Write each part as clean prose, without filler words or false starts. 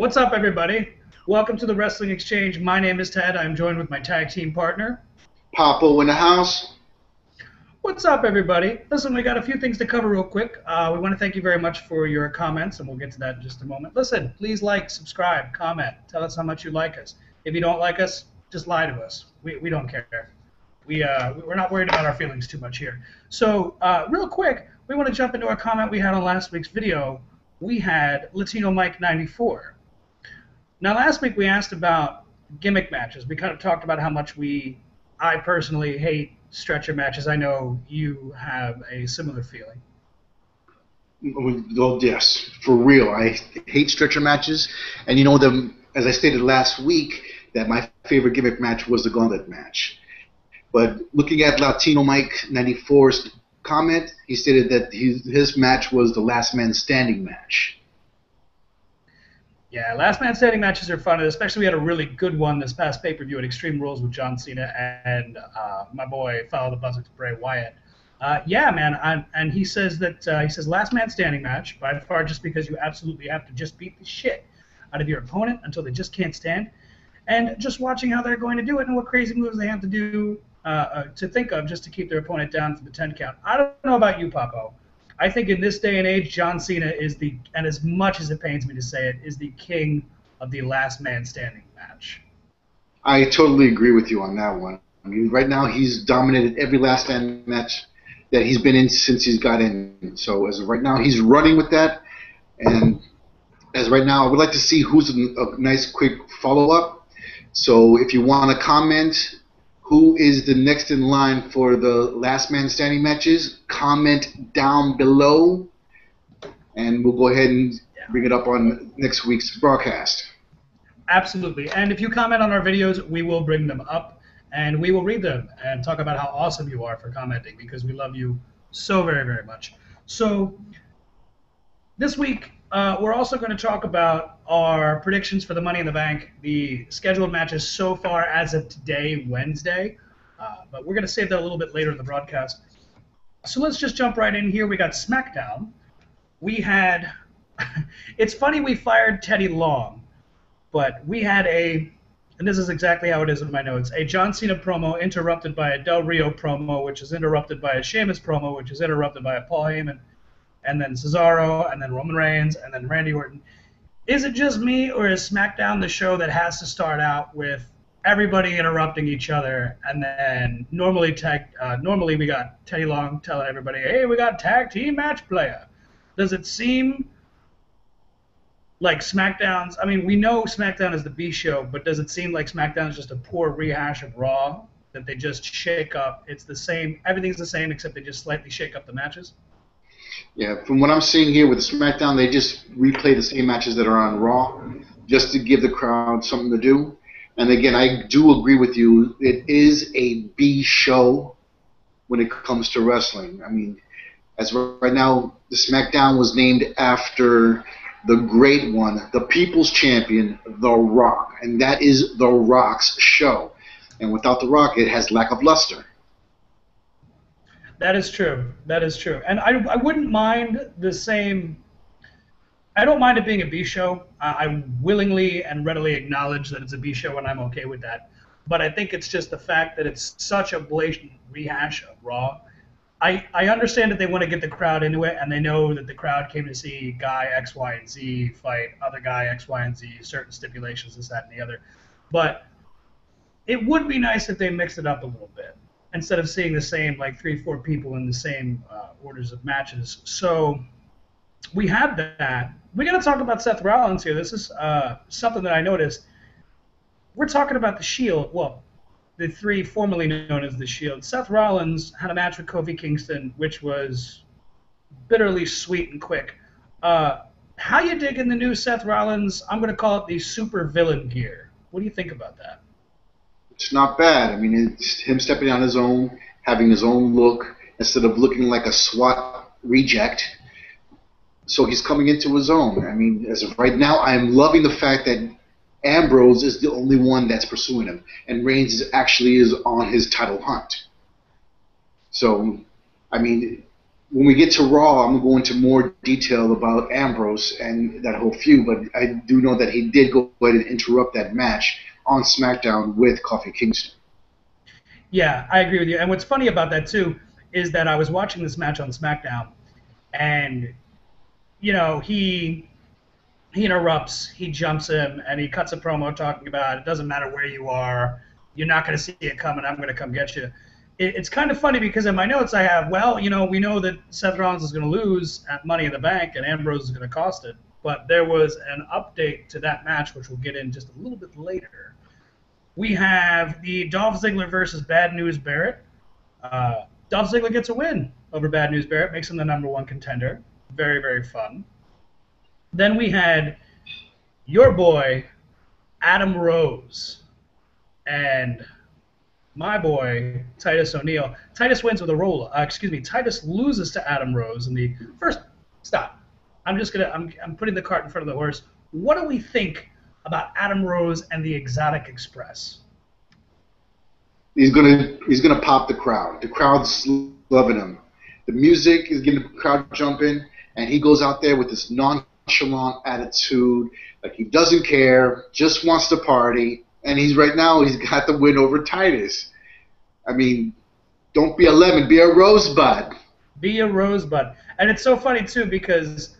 What's up, everybody? Welcome to the Wrestling Exchange. My name is Ted. I'm joined with my tag team partner. Papo in the house. What's up, everybody? Listen, we got a few things to cover real quick. We want to thank you very much for your comments, and we'll get to that in just a moment. Listen, please like, subscribe, comment. Tell us how much you like us. If you don't like us, just lie to us. We don't care. We're not worried about our feelings too much here. So, real quick, we want to jump into a comment we had on last week's video. We had Latino Mike 94. Now, last week we asked about gimmick matches. We kind of talked about how much I personally hate stretcher matches. I know you have a similar feeling. Well, yes, for real. I hate stretcher matches. And you know, as I stated last week, that my favorite gimmick match was the gauntlet match. But looking at Latino Mike 94's comment, he stated that his match was the last man standing match. Yeah, last man standing matches are fun, and especially we had a really good one this past pay-per-view at Extreme Rules with John Cena and my boy Follow the Buzzard Bray Wyatt. Yeah, man, and he says that last man standing match by far, just because you absolutely have to just beat the shit out of your opponent until they just can't stand, and just watching how they're going to do it and what crazy moves they have to do to think of just to keep their opponent down for the 10 count. I don't know about you, Papo. I think in this day and age, John Cena is and as much as it pains me to say it, is the king of the last man standing match. I totally agree with you on that one. I mean, right now he's dominated every last man match that he's been in since he's got in. So as of right now, he's running with that. And as of right now, I would like to see who's a nice quick follow-up. So if you want to comment who is the next in line for the last man standing matches, comment down below, and we'll go ahead and bring it up on next week's broadcast. Absolutely. And if you comment on our videos, we will bring them up, and we will read them and talk about how awesome you are for commenting, because we love you so very, very much. So this week, we're also going to talk about our predictions for the Money in the Bank, the scheduled matches so far as of today, Wednesday. But we're going to save that a little bit later in the broadcast. So let's just jump right in here. We got SmackDown. We had it's funny we fired Teddy Long, but we had and this is exactly how it is in my notes, a John Cena promo interrupted by a Del Rio promo, which is interrupted by a Sheamus promo, which is interrupted by a Paul Heyman, and then Cesaro, and then Roman Reigns, and then Randy Orton. Is it just me, or is SmackDown the show that has to start out with everybody interrupting each other, and then normally we got Teddy Long telling everybody, hey, we got tag team match player? Does it seem like SmackDown's, I mean, we know SmackDown is the B show, but does it seem like SmackDown is just a poor rehash of Raw, that they just shake up? It's the same, everything's the same, except they just slightly shake up the matches? Yeah, from what I'm seeing here with the SmackDown, they just replay the same matches that are on Raw just to give the crowd something to do. And again, I do agree with you. It is a B show when it comes to wrestling. I mean, as right now, the SmackDown was named after the great one, the People's Champion, The Rock. And that is The Rock's show. And without The Rock, it has lack of luster. That is true. That is true. And I wouldn't mind the same. I don't mind it being a B show. I willingly and readily acknowledge that it's a B show, and I'm okay with that. But I think it's just the fact that it's such a blatant rehash of Raw. I understand that they want to get the crowd into it, and they know that the crowd came to see guy X, Y, and Z fight other guy X, Y, and Z, certain stipulations, this, that, and the other. But it would be nice if they mixed it up a little bit, instead of seeing the same, like 3-4 people in the same orders of matches. So we have that. We got to talk about Seth Rollins here. This is something that I noticed. We're talking about the Shield. Well, the three formerly known as the Shield. Seth Rollins had a match with Kofi Kingston, which was bitterly sweet and quick. How you digging the new Seth Rollins? I'm going to call it the super villain gear. What do you think about that? It's not bad. I mean, it's him stepping on his own, having his own look, instead of looking like a SWAT reject. So he's coming into his own. I mean, as of right now, I'm loving the fact that Ambrose is the only one that's pursuing him, and Reigns actually is on his title hunt. So, I mean, when we get to Raw, I'm going to go into more detail about Ambrose and that whole feud, but I do know that he did go ahead and interrupt that match on SmackDown with Kofi Kingston. Yeah, I agree with you. And what's funny about that too is that I was watching this match on SmackDown, and he interrupts, he jumps him, and he cuts a promo talking about it doesn't matter where you are, you're not going to see it coming, I'm going to come get you. It's kind of funny because in my notes I have, well, we know that Seth Rollins is going to lose at Money in the Bank and Ambrose is going to cost it, but there was an update to that match, which we'll get in just a little bit later. We have the Dolph Ziggler versus Bad News Barrett. Dolph Ziggler gets a win over Bad News Barrett, makes him the #1 contender. Very, very fun. Then we had your boy, Adam Rose, and my boy, Titus O'Neil. Titus wins with a roll. Titus loses to Adam Rose in the first. Stop. I'm putting the cart in front of the horse. What do we think about Adam Rose and the Exotic Express? He's gonna pop the crowd. The crowd's loving him. The music is getting the crowd jumping, and he goes out there with this nonchalant attitude, like he doesn't care, just wants to party, and he's got the win over Titus. I mean, don't be a lemon, be a rosebud. Be a rosebud. And it's so funny too because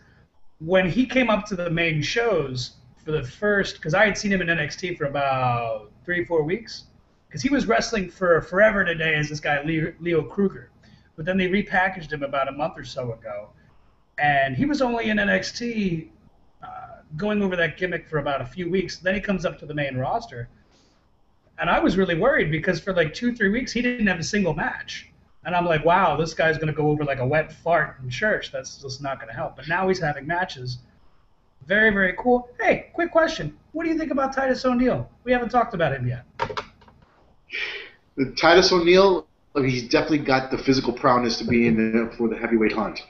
when he came up to the main shows for the first, because I had seen him in NXT for about 3-4 weeks, because he was wrestling for forever today as this guy Leo Kruger, but then they repackaged him about a month or so ago. And he was only in NXT going over that gimmick for about a few weeks. Then he comes up to the main roster. And I was really worried because for like 2-3 weeks, he didn't have a single match. And I'm like, wow, this guy's going to go over like a wet fart in church. That's just not going to help. But now he's having matches. Very, very cool. Hey, quick question. What do you think about Titus O'Neil? We haven't talked about him yet. Titus O'Neil, he's definitely got the physical prowess to be in there for the heavyweight hunt.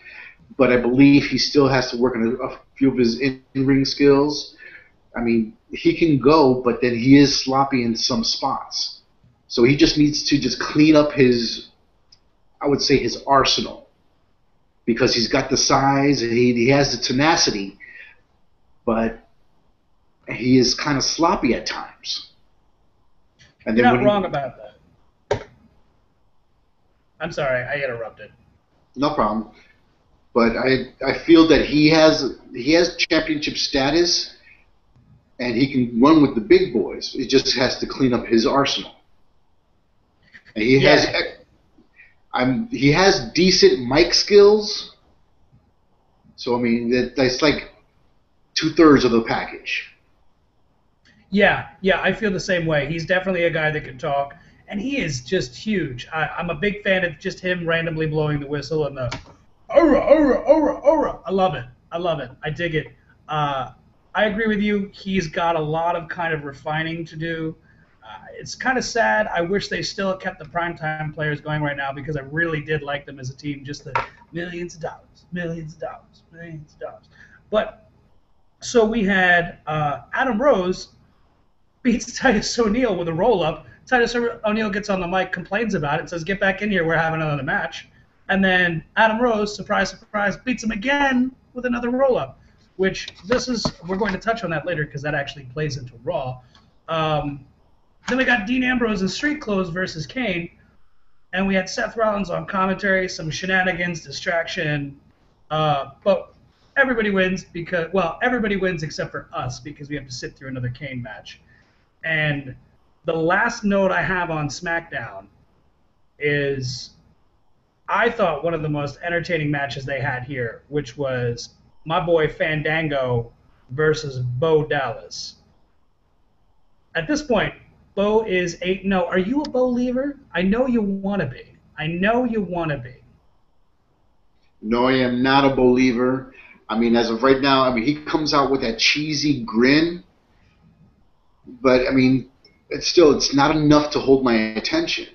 But I believe he still has to work on a few of his in-ring skills. I mean, he can go, but then he is sloppy in some spots. So he just needs to just clean up his arsenal. Because he's got the size, and he has the tenacity, but he is kind of sloppy at times. And You're not wrong about that. I'm sorry, I interrupted. No problem. But I feel that he has championship status, and he can run with the big boys. He just has to clean up his arsenal. And he has decent mic skills. So I mean that's like 2/3 of the package. Yeah, I feel the same way. He's definitely a guy that can talk, and he is just huge. I'm a big fan of just him randomly blowing the whistle and the "Ora, ora, ora, ora." I love it. I dig it. I agree with you. He's got a lot of kind of refining to do. It's kind of sad. I wish they still kept the primetime players going right now because I really did like them as a team. Just the millions of dollars. But so we had Adam Rose beats Titus O'Neil with a roll-up. Titus O'Neil gets on the mic, complains about it, says, "Get back in here, we're having another match." And then Adam Rose, surprise, surprise, beats him again with another roll-up, which we're going to touch on that later because that actually plays into Raw. Then we got Dean Ambrose in street clothes versus Kane, and we had Seth Rollins on commentary, some shenanigans, distraction, but everybody wins everybody wins except for us because we have to sit through another Kane match. And the last note I have on SmackDown is I thought one of the most entertaining matches they had here, which was my boy Fandango versus Bo Dallas. At this point, Bo is 8-0. Are you a Bo lever? I know you want to be. No, I am not a believer. I mean, as of right now, I mean, he comes out with that cheesy grin, but I mean, it's not enough to hold my attention.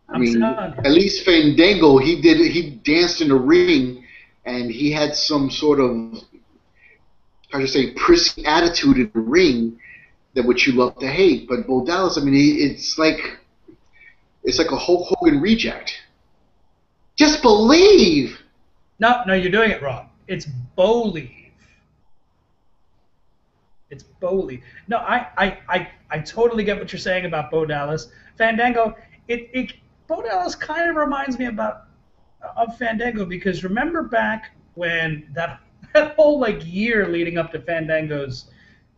I mean, at least Fandango, he danced in the ring, and he had some sort of, how should I say, prissy attitude in the ring that which you love to hate. But Bo Dallas, I mean, it's like a Hulk Hogan reject. Just believe. No, no, you're doing it wrong. It's believe. It's Bowley. No, I totally get what you're saying about Bo Dallas. Fandango, Bo Dallas kind of reminds me of Fandango because remember back when that whole like year leading up to Fandango's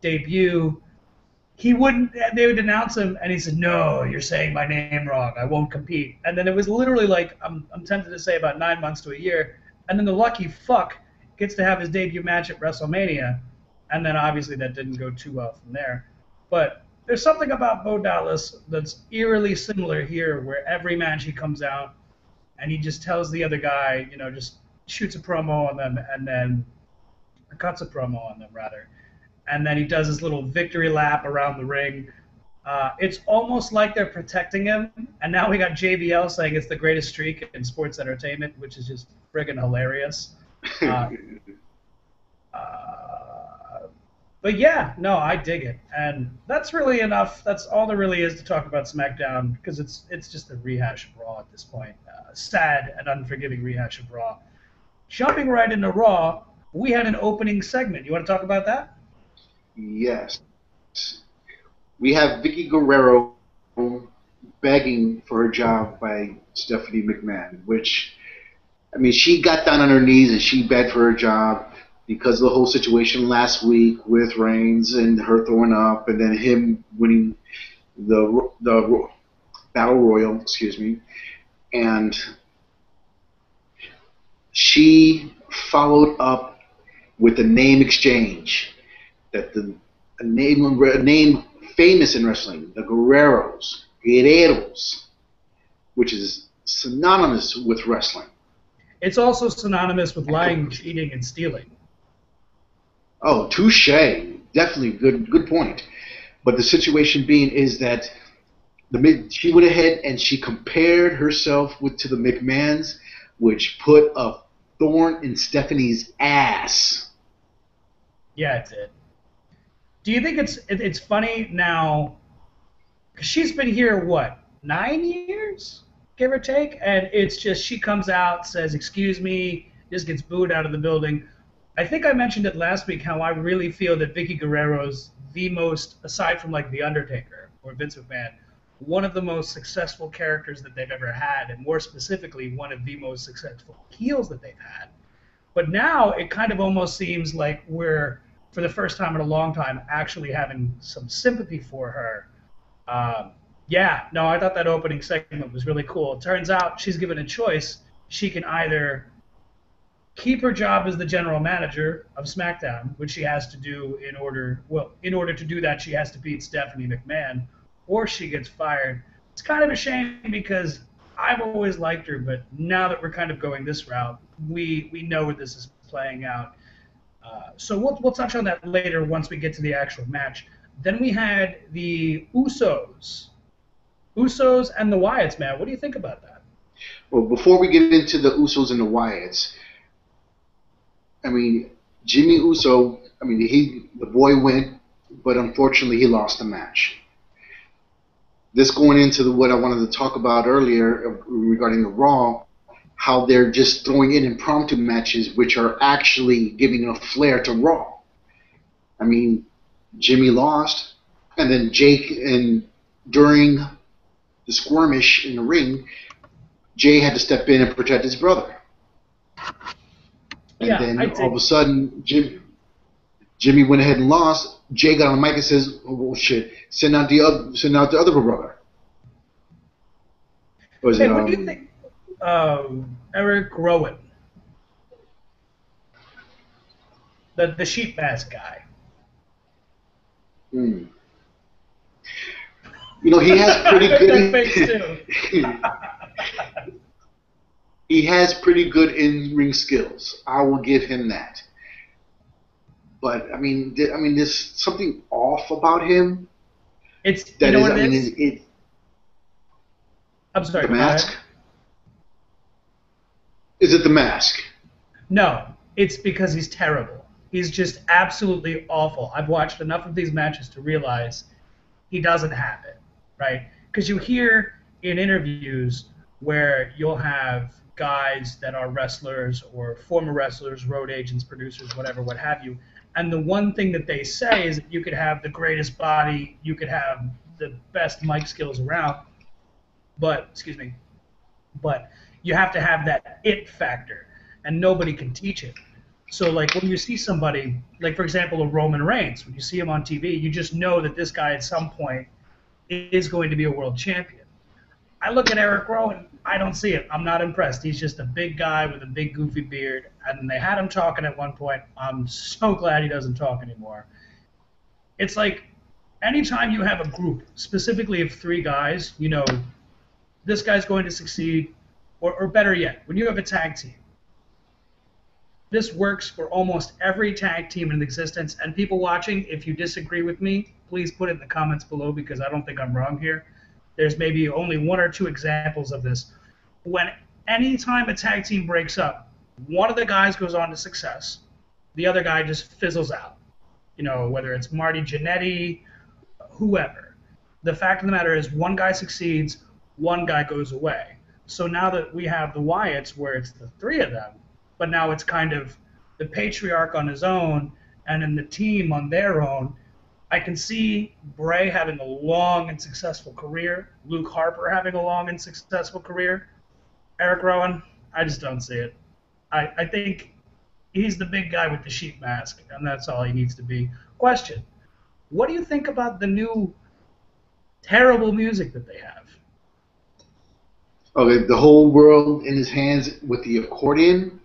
debut, they would announce him and he said, "No, you're saying my name wrong. I won't compete." And then it was literally like I'm tempted to say about 9 months to a year, and then the lucky fuck gets to have his debut match at WrestleMania. And then obviously that didn't go too well from there. But there's something about Bo Dallas that's eerily similar here, where every match he comes out and he just tells the other guy, just shoots a promo on them and then cuts a promo on them rather, and then he does his little victory lap around the ring. It's almost like they're protecting him, and now we got JBL saying it's the greatest streak in sports entertainment, which is just friggin' hilarious. But yeah, no, I dig it, and that's really enough. That's all there really is to talk about SmackDown because it's just a rehash of Raw at this point. Sad and unforgiving rehash of Raw. Jumping right into Raw, we had an opening segment. You want to talk about that? Yes. We have Vicky Guerrero begging for her job by Stephanie McMahon, which, I mean, she got down on her knees and she begged for her job because of the whole situation last week with Reigns and her throwing up and then him winning the Battle Royal, excuse me. And she followed up with a name exchange that a name famous in wrestling, the Guerreros, which is synonymous with wrestling. It's also synonymous with lying, cheating, and stealing. Oh, touche. Definitely good point. But the situation being is that she went ahead and she compared herself to the McMahons, which put a thorn in Stephanie's ass. Yeah, it did. Do you think it's funny now? Cause she's been here what 9 years, give or take, and it's just she comes out, says "excuse me," just gets booed out of the building. I think I mentioned it last week how I really feel that Vicky Guerrero's the most, aside from like The Undertaker or Vince McMahon, one of the most successful characters that they've ever had, and more specifically, one of the most successful heels that they've had. But now it kind of almost seems like we're, for the first time in a long time, actually having some sympathy for her. Yeah, no, I thought that opening segment was really cool. It turns out she's given a choice. She can either keep her job as the general manager of SmackDown, which she has to do in order to do that, she has to beat Stephanie McMahon, or she gets fired. It's kind of a shame because I've always liked her, but now that we're kind of going this route, we know where this is playing out. So we'll touch on that later once we get to the actual match. Then we had the Usos and the Wyatts, man. What do you think about that? Well, before we get into the Usos and the Wyatts, I mean, Jimmy Uso, I mean, the boy went, but unfortunately he lost the match. This going into what I wanted to talk about earlier regarding the Raw, how they're just throwing in impromptu matches which are actually giving a flair to Raw. I mean, Jimmy lost, and then Jake, and during the skirmish in the ring, Jay had to step in and protect his brother. And then all of a sudden, Jimmy went ahead and lost. Jay got on the mic and says, "Oh well, shit! Send out the other brother." What do you think? Eric Rowan, the sheep mask guy. You know, he has pretty good. He has pretty good in-ring skills. I will give him that. But I mean, there's something off about him. It's that you know what it is. I'm sorry. The mask. Is it the mask? No, it's because he's terrible. He's just absolutely awful. I've watched enough of these matches to realize he doesn't have it, right? Because you hear in interviews where you'll have guys that are wrestlers or former wrestlers, road agents, producers, whatever, what have you. And the one thing that they say is that you could have the greatest body, you could have the best mic skills around, but but you have to have that it factor, and nobody can teach it. So like when you see somebody, like for example, a Roman Reigns, when you see him on TV, you just know that this guy at some point is going to be a world champion. I look at Eric Rowan, and I don't see it. I'm not impressed. He's just a big guy with a big goofy beard, and they had him talking at one point. I'm so glad he doesn't talk anymore. It's like anytime you have a group, specifically of three guys, you know, this guy's going to succeed, or better yet, when you have a tag team. This works for almost every tag team in existence, and people watching, if you disagree with me, please put it in the comments below because I don't think I'm wrong here. There's maybe only one or two examples of this. When any time a tag team breaks up, one of the guys goes on to success, the other guy just fizzles out. You know, whether it's Marty Jannetty, whoever. The fact of the matter is one guy succeeds, one guy goes away. So now that we have the Wyatts where it's the three of them, but now it's kind of the patriarch on his own and then the team on their own, I can see Bray having a long and successful career, Luke Harper having a long and successful career. Eric Rowan, I just don't see it. I think he's the big guy with the sheep mask, and that's all he needs to be. Question, what do you think about the new terrible music that they have? Okay, the whole world in his hands with the accordion.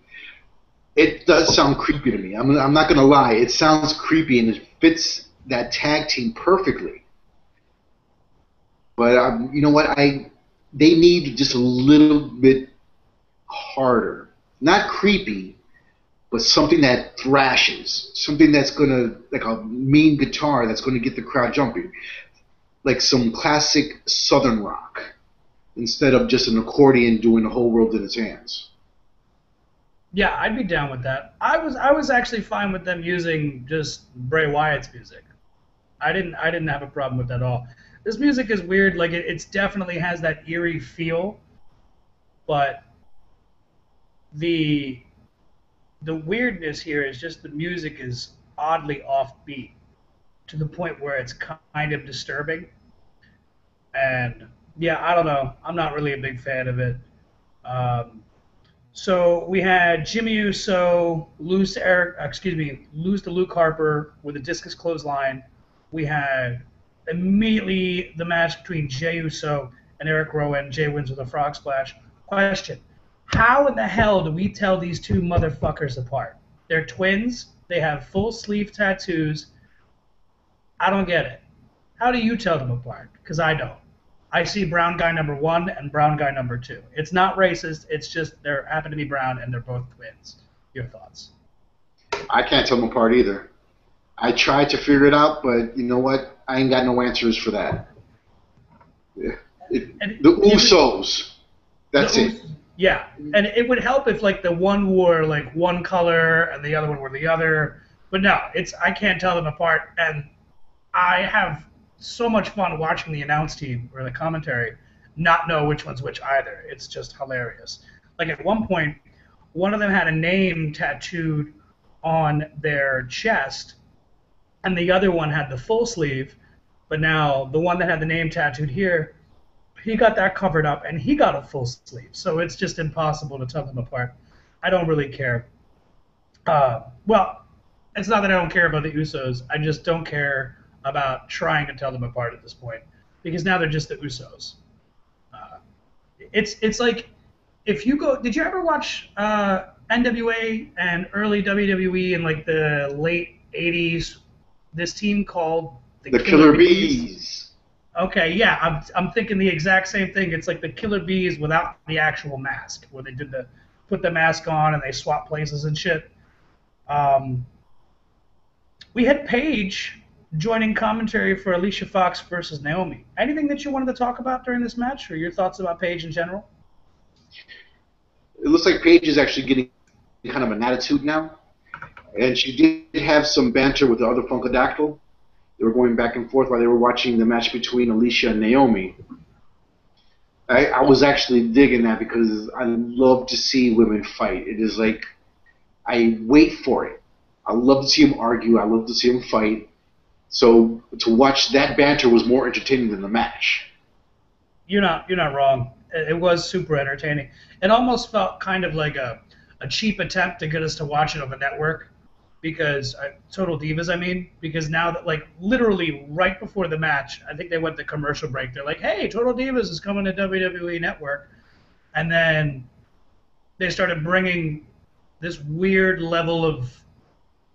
It does sound creepy to me. I'm not going to lie. It sounds creepy, and it fits that tag team perfectly. But you know what? They need just a little bit harder. Not creepy, but something that thrashes. Something that's going to, like a mean guitar that's going to get the crowd jumping. Like some classic Southern rock. Instead of just an accordion doing the whole world in its hands. Yeah, I'd be down with that. I was actually fine with them using just Bray Wyatt's music. I didn't have a problem with that at all. This music is weird. Like it definitely has that eerie feel, but the weirdness here is just the music is oddly offbeat to the point where it's kind of disturbing. And yeah, I don't know. I'm not really a big fan of it. So we had Jimmy Uso lose to Luke Harper with a discus clothesline. We had immediately the match between Jey Uso and Eric Rowan. Jey wins with a frog splash. Question, how in the hell do we tell these two motherfuckers apart? They're twins. They have full sleeve tattoos. I don't get it. How do you tell them apart? Because I don't. I see brown guy number 1 and brown guy number 2. It's not racist. It's just they happen to be brown and they're both twins. Your thoughts? I can't tell them apart either. I tried to figure it out, but you know what? I ain't got no answers for that. The Usos. That's it. Yeah, and it would help if like the one wore like one color and the other one wore the other. But no, I can't tell them apart, and I have so much fun watching the announce team or the commentary not know which one's which either. It's just hilarious. Like at one point, one of them had a name tattooed on their chest, and the other one had the full sleeve, but now the one that had the name tattooed here, he got that covered up, and he got a full sleeve. So it's just impossible to tell them apart. I don't really care. Well, it's not that I don't care about the Usos. I just don't care about trying to tell them apart at this point, because now they're just the Usos. It's like if you go. Did you ever watch NWA and early WWE in like the late '80s? This team called the Killer Bees. Okay, yeah, I'm thinking the exact same thing. It's like the Killer Bees without the actual mask, where they put the mask on and they swap places and shit. We had Paige joining commentary for Alicia Fox versus Naomi. Anything that you wanted to talk about during this match, or your thoughts about Paige in general? It looks like Paige is actually getting kind of an attitude now, and she did have some banter with the other Funkadactyl. They were going back and forth while they were watching the match between Alicia and Naomi. I was actually digging that because I love to see women fight. It is like I wait for it. I love to see them argue. I love to see them fight. So to watch that banter was more entertaining than the match. You're not wrong. It was super entertaining. It almost felt kind of like a cheap attempt to get us to watch it on the network because Total Divas, I mean, because now that like literally right before the match, I think they went to commercial break. They're like, "Hey, Total Divas is coming to WWE Network," and then they started bringing this weird level of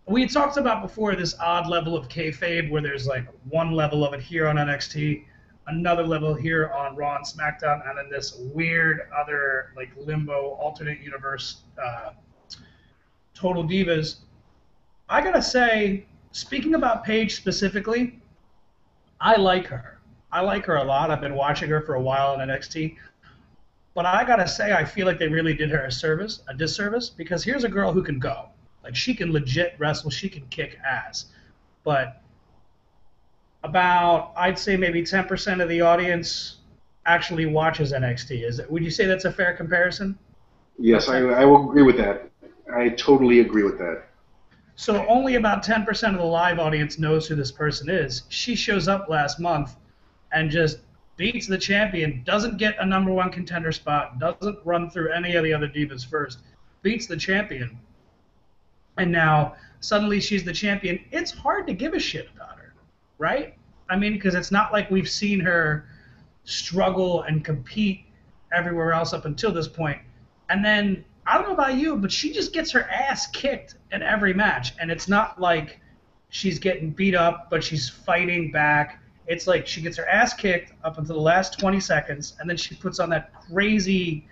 we had talked about before this odd level of kayfabe where there's like one level of it here on NXT, another level here on Raw and SmackDown, and then this weird other like limbo alternate universe Total Divas. I gotta say, speaking about Paige specifically, I like her. I like her a lot. I've been watching her for a while in NXT. But I gotta say, I feel like they really did her a disservice, because here's a girl who can go. Like she can legit wrestle, she can kick ass. But about, I'd say maybe 10% of the audience actually watches NXT. Would you say that's a fair comparison? Yes, About 10. I will agree with that. I totally agree with that. So only about 10% of the live audience knows who this person is. She shows up last month and just beats the champion, doesn't get a number one contender spot, doesn't run through any of the other divas first, beats the champion, and now suddenly she's the champion. It's hard to give a shit about her, right? I mean, because it's not like we've seen her struggle and compete everywhere else up until this point. And then, I don't know about you, but she just gets her ass kicked in every match. And it's not like she's getting beat up, but she's fighting back. It's like she gets her ass kicked up until the last 20 seconds, and then she puts on that crazy,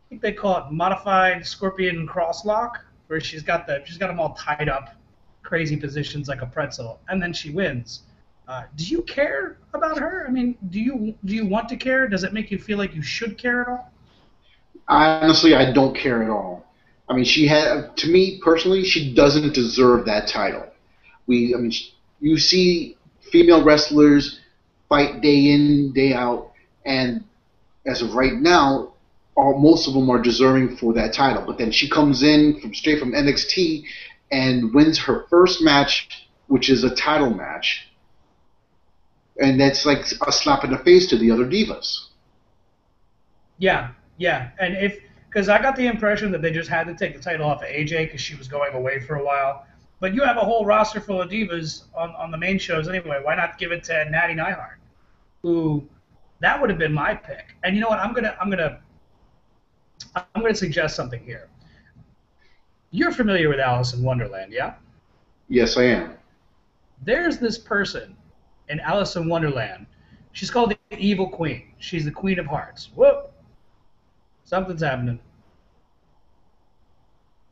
I think they call it modified scorpion crosslock, where she's got them all tied up, crazy positions like a pretzel, and then she wins. Do you care about her? I mean, do you want to care? Does it make you feel like you should care at all? Honestly, I don't care at all. I mean, to me personally, she doesn't deserve that title. I mean, you see female wrestlers fight day in, day out, and as of right now, most of them are deserving for that title. But then she comes in straight from NXT and wins her first match, which is a title match, and that's like a slap in the face to the other divas. Yeah, yeah. And because I got the impression that they just had to take the title off of AJ because she was going away for a while. But you have a whole roster full of divas on the main shows anyway. Why not give it to Natty Neihart, who that would have been my pick. And you know what? I'm gonna suggest something here. You're familiar with Alice in Wonderland, yeah? Yes, I am. There's this person in Alice in Wonderland. She's called the Evil Queen. She's the Queen of Hearts. Whoop! Something's happening.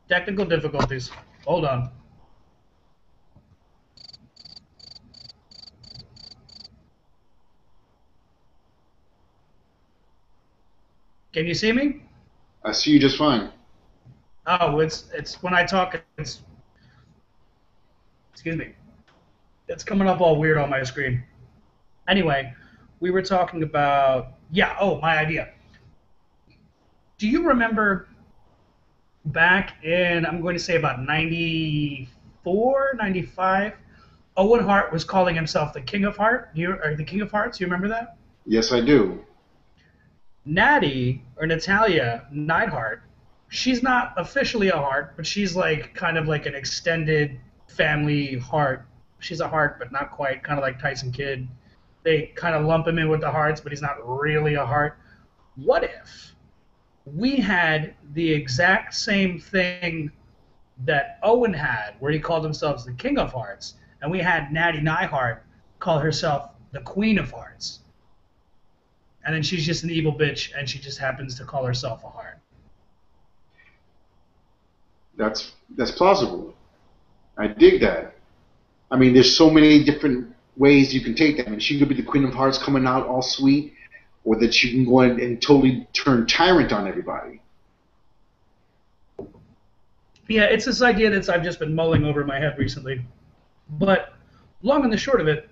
Technical difficulties. Hold on. Can you see me? I see you just fine. Oh, it's when I talk. It's excuse me. It's coming up all weird on my screen. Anyway, we were talking about yeah. Oh, my idea. Do you remember back in I'm going to say about 94, 95? Owen Hart was calling himself the King of Heart. Or the King of Hearts. You remember that? Yes, I do. Natty or Natalia Neidhart, she's not officially a heart, but she's like kind of like an extended family heart. She's a heart, but not quite, kind of like Tyson Kidd. They kind of lump him in with the hearts, but he's not really a heart. What if we had the exact same thing that Owen had, where he called himself the King of Hearts, and we had Natty Neihart call herself the Queen of Hearts? And then she's just an evil bitch, and she just happens to call herself a heart. That's plausible. I dig that. I mean, there's so many different ways you can take that. I mean, she could be the Queen of Hearts coming out all sweet, or that she can go in and totally turn tyrant on everybody. Yeah, it's this idea that I've just been mulling over in my head recently. But long and the short of it,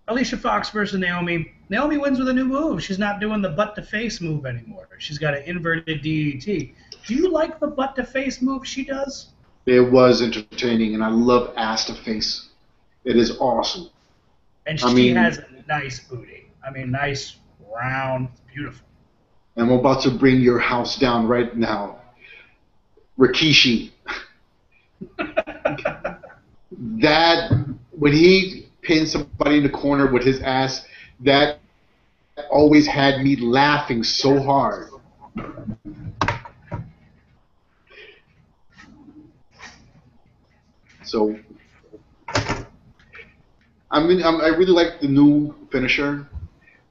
Alicia Fox versus Naomi. Naomi wins with a new move. She's not doing the butt to face move anymore. She's got an inverted DDT. Do you like the butt to face move she does? It was entertaining, and I love ass to face. It is awesome. And I she mean, has a nice booty. I mean, nice, round, beautiful. I'm about to bring your house down right now. Rikishi, that when he pins somebody in the corner with his ass, that always had me laughing so hard. So I really like the new finisher,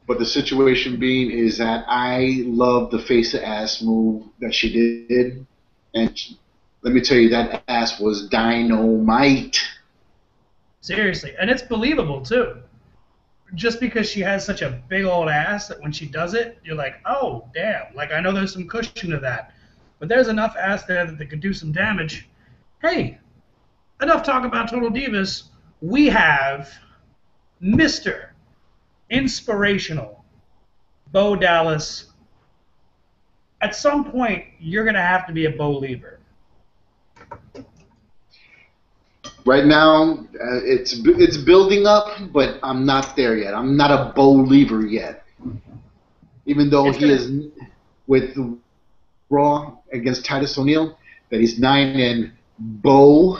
but the situation being is that I love the face to ass move that she did, and let me tell you, that ass was dynamite. Seriously. And it's believable, too. Just because she has such a big old ass that when she does it, you're like, oh, damn. Like, I know there's some cushion to that. But there's enough ass there that they could do some damage. Hey, enough talk about Total Divas. We have Mr. Inspirational Bo Dallas. At some point, you're going to have to be a Bo Lever. Right now, it's building up, but I'm not there yet. I'm not a Bo Lever yet, even though It's he going to. is with Raw against Titus O'Neil. That he's 9 and Bo.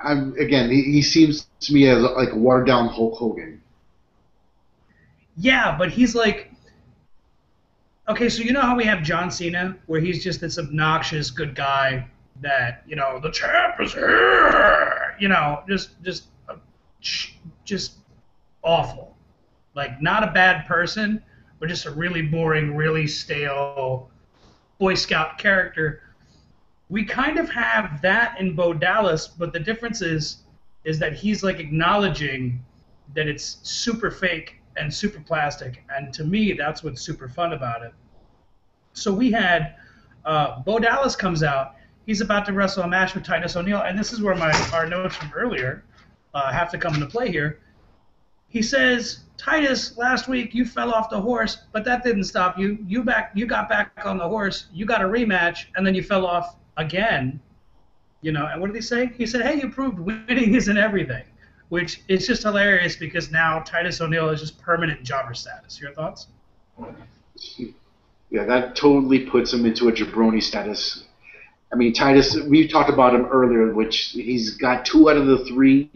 He seems to me as like a watered down Hulk Hogan. Yeah, but he's like. Okay, so you know how we have John Cena, where he's just this obnoxious good guy that, the champ is here, just awful. Like, not a bad person, but just a really boring, really stale Boy Scout character. We kind of have that in Bo Dallas, but the difference is that he's like acknowledging that it's super fake and super plastic, and to me, that's what's super fun about it. So we had Bo Dallas comes out. He's about to wrestle a match with Titus O'Neil, and this is where our notes from earlier have to come into play here. He says, Titus, last week you fell off the horse, but that didn't stop you. You got back on the horse. You got a rematch, and then you fell off again. And what did he say? He said, hey, you proved winning isn't everything, which is just hilarious because now Titus O'Neil is just permanent jobber status. Your thoughts? Yeah, that totally puts him into a jabroni status. I mean, Titus, we talked about him earlier, which he's got 2 out of the 3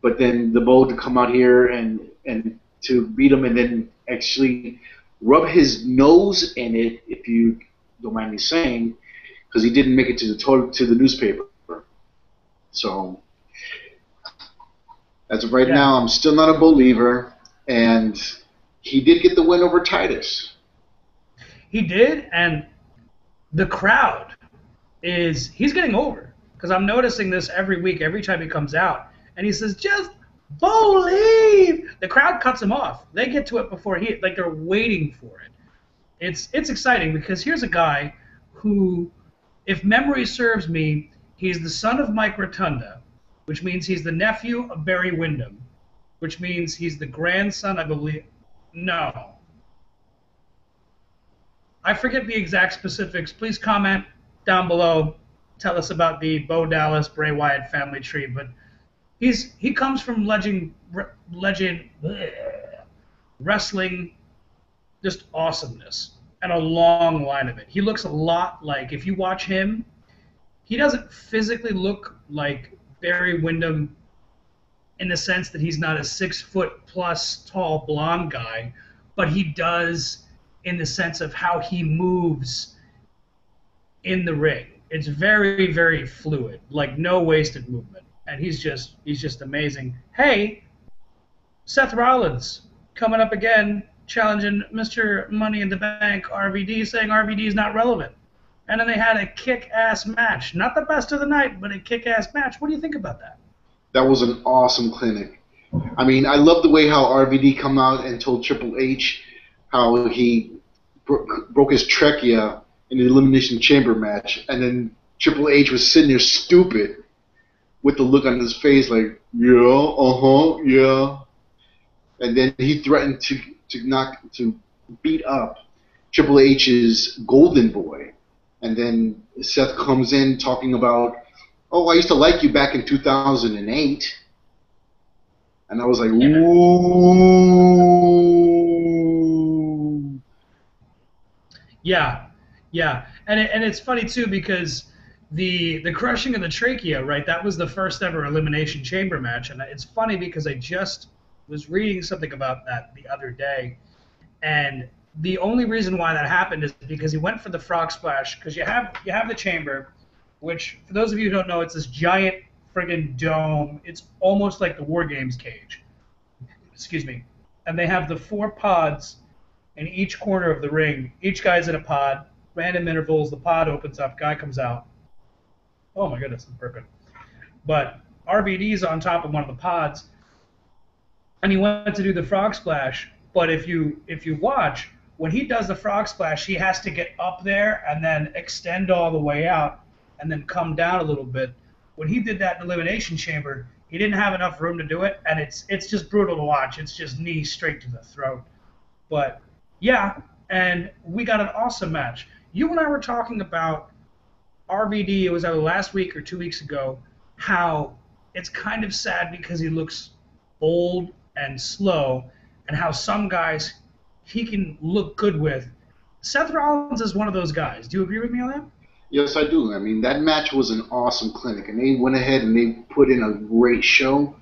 but then the Bo to come out here and to beat him and then actually rub his nose in it, if you don't mind me saying, because he didn't make it to the newspaper. So as of right Yeah. now, I'm still not a believer, and he did get the win over Titus. He did, and the crowd he's getting over because I'm noticing this every week, every time he comes out, and he says, just believe. The crowd cuts him off. They get to it before they're waiting for it. It's exciting because here's a guy who, if memory serves me, he's the son of Mike Rotunda, which means he's the nephew of Barry Windham, which means he's the grandson, I believe. No. I forget the exact specifics. Please comment down below. Tell us about the Bo Dallas, Bray Wyatt family tree. But he comes from legend wrestling, just awesomeness, and a long line of it. He looks a lot like, if you watch him, he doesn't physically look like Barry Windham in the sense that he's not a 6-foot-plus tall blonde guy, but he does in the sense of how he moves in the ring. It's very, very fluid, like no wasted movement, and he's just amazing. Hey, Seth Rollins coming up again, challenging Mr. Money in the Bank RVD, saying RVD is not relevant. And then they had a kick-ass match. Not the best of the night, but a kick-ass match. What do you think about that? That was an awesome clinic. I mean, I love the way how RVD come out and told Triple H how he broke his trachea in the Elimination Chamber match, and then Triple H was sitting there stupid. with the look on his face, like, yeah, yeah. And then he threatened to beat up Triple H's Golden Boy. And then Seth comes in talking about, oh, I used to like you back in 2008. And I was like, ooh. Yeah, yeah, and it's funny too because the crushing of the trachea, right? That was the first ever elimination chamber match, and it's funny because I just was reading something about that the other day, and the only reason why that happened is because he went for the frog splash because you have the chamber, which for those of you who don't know, it's this giant friggin' dome. It's almost like the War Games cage. Excuse me, and they have the four pods in each corner of the ring. Each guy's in a pod. Random intervals, the pod opens up, guy comes out. Oh my goodness, I'm burping. But RVD's on top of one of the pods, and he went to do the frog splash. But if you watch, when he does the frog splash, he has to get up there and then extend all the way out and then come down a little bit. When he did that in Elimination Chamber, he didn't have enough room to do it, and it's just brutal to watch. It's just knees straight to the throat. But yeah, and we got an awesome match. You and I were talking about RVD, it was either last week or 2 weeks ago, how it's kind of sad because he looks old and slow, and how some guys he can look good with. Seth Rollins is one of those guys. Do you agree with me on that? Yes, I do. I mean, that match was an awesome clinic, and they went ahead and they put in a great show.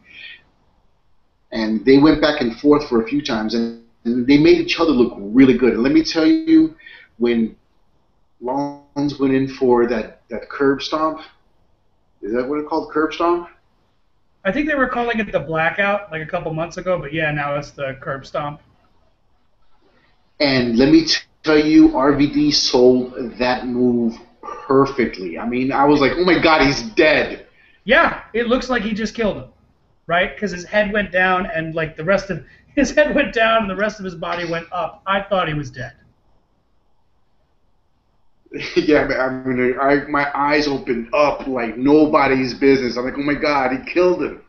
And they went back and forth for a few times, and they made each other look really good. And let me tell you, when Rollins went in for that curb stomp, is that what it's called, curb stomp? I think they were calling it the blackout like a couple months ago, but yeah, now it's the curb stomp. And let me tell you, RVD sold that move perfectly. I mean, I was like, oh my God, he's dead. Yeah, it looks like he just killed him, right? Because his head went down and like the rest of his head went down and the rest of his body went up. I thought he was dead. Yeah, I mean, my eyes opened up like nobody's business. I'm like, oh my God, he killed him.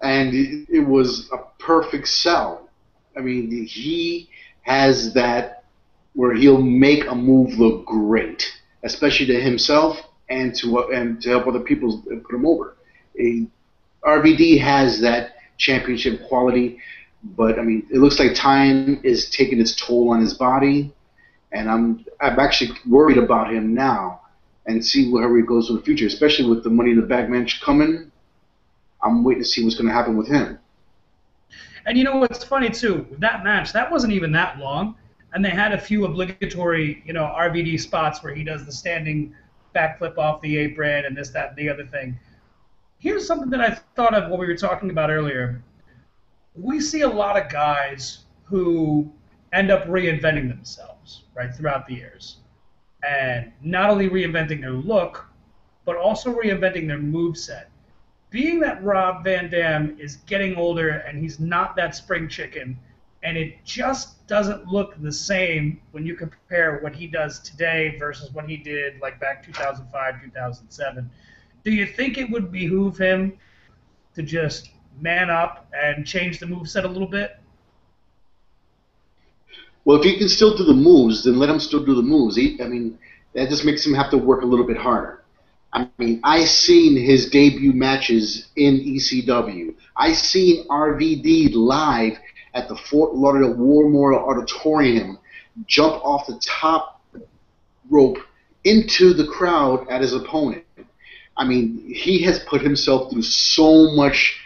And it was a perfect sell. I mean, he has that where he'll make a move look great, especially to himself and to help other people put him over. RVD has that championship quality, but I mean, it looks like time is taking its toll on his body, and I'm actually worried about him now, and see where he goes in the future, especially with the Money in the Bank match coming. I'm waiting to see what's going to happen with him. And you know what's funny too? With that match, that wasn't even that long, and they had a few obligatory, RVD spots where he does the standing backflip off the apron and this, that, and the other thing. Here's something that I thought of what we were talking about earlier. We see a lot of guys who end up reinventing themselves, right, throughout the years. And not only reinventing their look, but also reinventing their moveset. Being that Rob Van Dam is getting older and he's not that spring chicken, and it just doesn't look the same when you compare what he does today versus what he did like back 2005, 2007. Do you think it would behoove him to just man up and change the moveset a little bit? Well, if he can still do the moves, then let him still do the moves. I mean, that just makes him have to work a little bit harder. I mean, I seen his debut matches in ECW. I seen RVD live at the Fort Lauderdale War Memorial Auditorium jump off the top rope into the crowd at his opponent. I mean, he has put himself through so much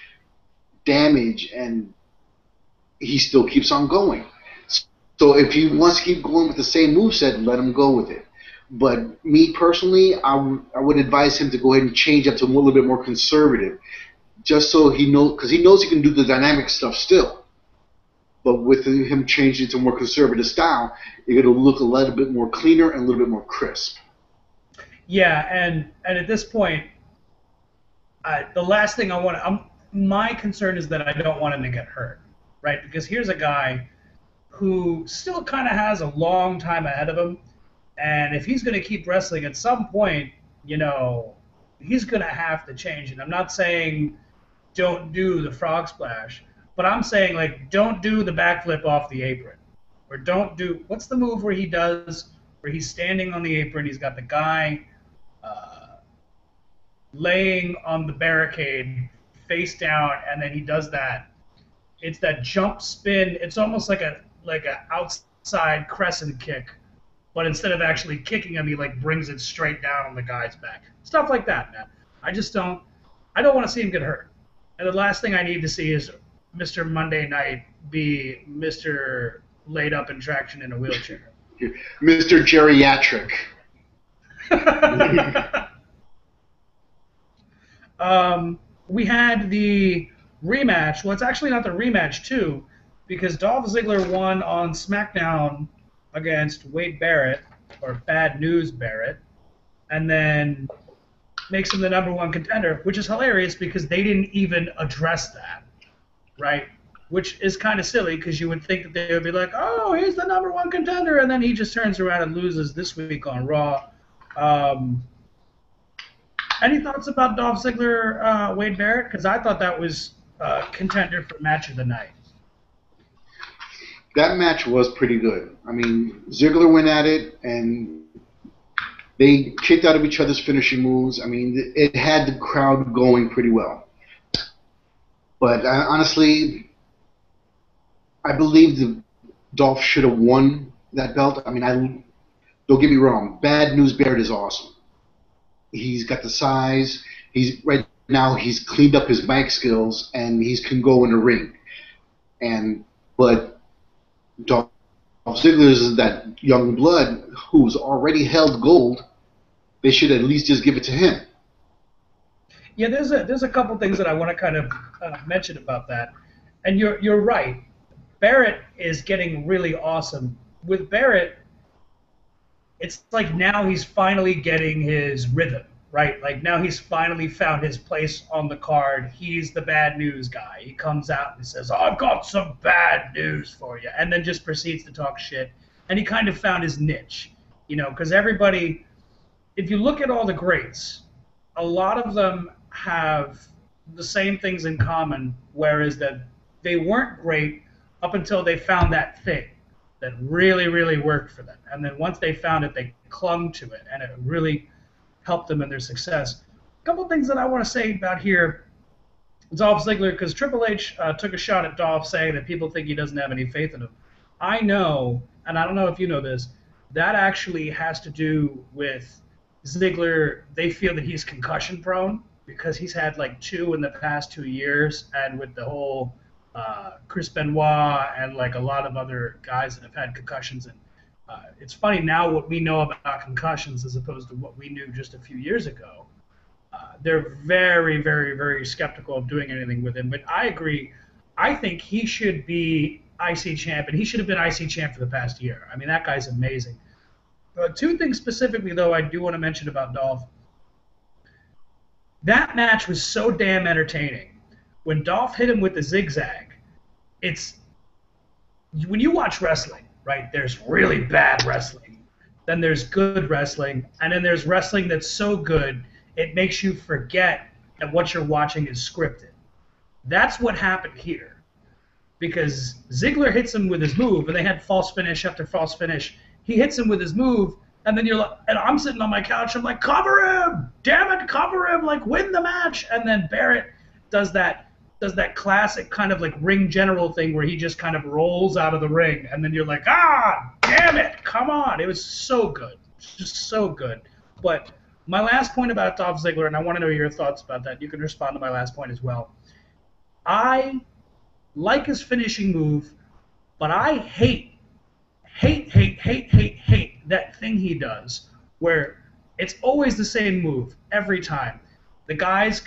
damage, and he still keeps on going. So if he wants to keep going with the same moveset, let him go with it. But me personally, I would advise him to go ahead and change up to a little bit more conservative, just so he knows, because he knows he can do the dynamic stuff still. But with him changing to a more conservative style, it's going to look a little bit more cleaner and a little bit more crisp. Yeah, and at this point, the last thing I want my concern is that I don't want him to get hurt, right? Because here's a guy who still kind of has a long time ahead of him, and if he's going to keep wrestling, at some point, he's going to have to change it. I'm not saying don't do the frog splash, but I'm saying, like, don't do the backflip off the apron. Or don't do, what's the move where he does, where he's standing on the apron, he's got the guy laying on the barricade face down, and then he does that. It's that jump spin. It's almost like a outside crescent kick, but instead of actually kicking him, he like brings it straight down on the guy's back. Stuff like that, man. I don't want to see him get hurt. And the last thing I need to see is Mr. Monday Night be Mr. laid up in traction in a wheelchair. Mr. Geriatric. We had the rematch. Well, it's actually not the rematch, too, because Dolph Ziggler won on SmackDown against Wade Barrett, or Bad News Barrett, and then makes him the #1 contender, which is hilarious because they didn't even address that, right? Which is kind of silly because you would think that they would be like, oh, he's the #1 contender, and then he just turns around and loses this week on Raw. Any thoughts about Dolph Ziggler, Wade Barrett? Because I thought that was contender for match of the night. That match was pretty good. I mean, Ziggler went at it, and they kicked out of each other's finishing moves. I mean, it had the crowd going pretty well. But honestly, I believe that Dolph should have won that belt. I mean, don't get me wrong, Bad News Barrett is awesome. He's got the size. Right now he's cleaned up his mic skills, and he can go in the ring. But Dolph Ziggler is that young blood who's already held gold. They should at least just give it to him. Yeah, there's a couple things that I want to kind of mention about that, and you're right. Barrett is getting really awesome. With Barrett, it's like now he's finally getting his rhythm, right? Like now he's finally found his place on the card. He's the bad news guy. He comes out and says, I've got some bad news for you, and then just proceeds to talk shit. And he kind of found his niche, because everybody, if you look at all the greats, a lot of them have the same things in common, whereas that they weren't great up until they found that thing that really, really worked for them. And then once they found it, they clung to it, and it really helped them in their success. A couple things that I want to say about here, Dolph Ziggler, because Triple H took a shot at Dolph saying that people think he doesn't have any faith in him. I know, and I don't know if you know this, that actually has to do with Ziggler. They feel that he's concussion prone because he's had like 2 in the past 2 years, and with the whole Chris Benoit and like a lot of other guys that have had concussions. And it's funny now what we know about concussions as opposed to what we knew just a few years ago. They're very, very, very skeptical of doing anything with him. But I agree. I think he should be IC champ, and he should have been IC champ for the past year. I mean, that guy's amazing. 2 things specifically, though, I do want to mention about Dolph. That match was so damn entertaining. When Dolph hit him with the zigzag, when you watch wrestling, right, there's really bad wrestling. Then there's good wrestling, and then there's wrestling that's so good it makes you forget that what you're watching is scripted. That's what happened here. Because Ziggler hits him with his move, and they had false finish after false finish. He hits him with his move, and then and I'm sitting on my couch, I'm like, cover him! Damn it, cover him! Like, win the match! And then Barrett does that classic kind of like ring general thing where he just kind of rolls out of the ring, and then you're like, damn it, come on. It was so good. Just so good. But my last point about Dolph Ziggler, and I want to know your thoughts about that. You can respond to my last point as well. I like his finishing move, but I hate that thing he does where it's always the same move every time. The guy's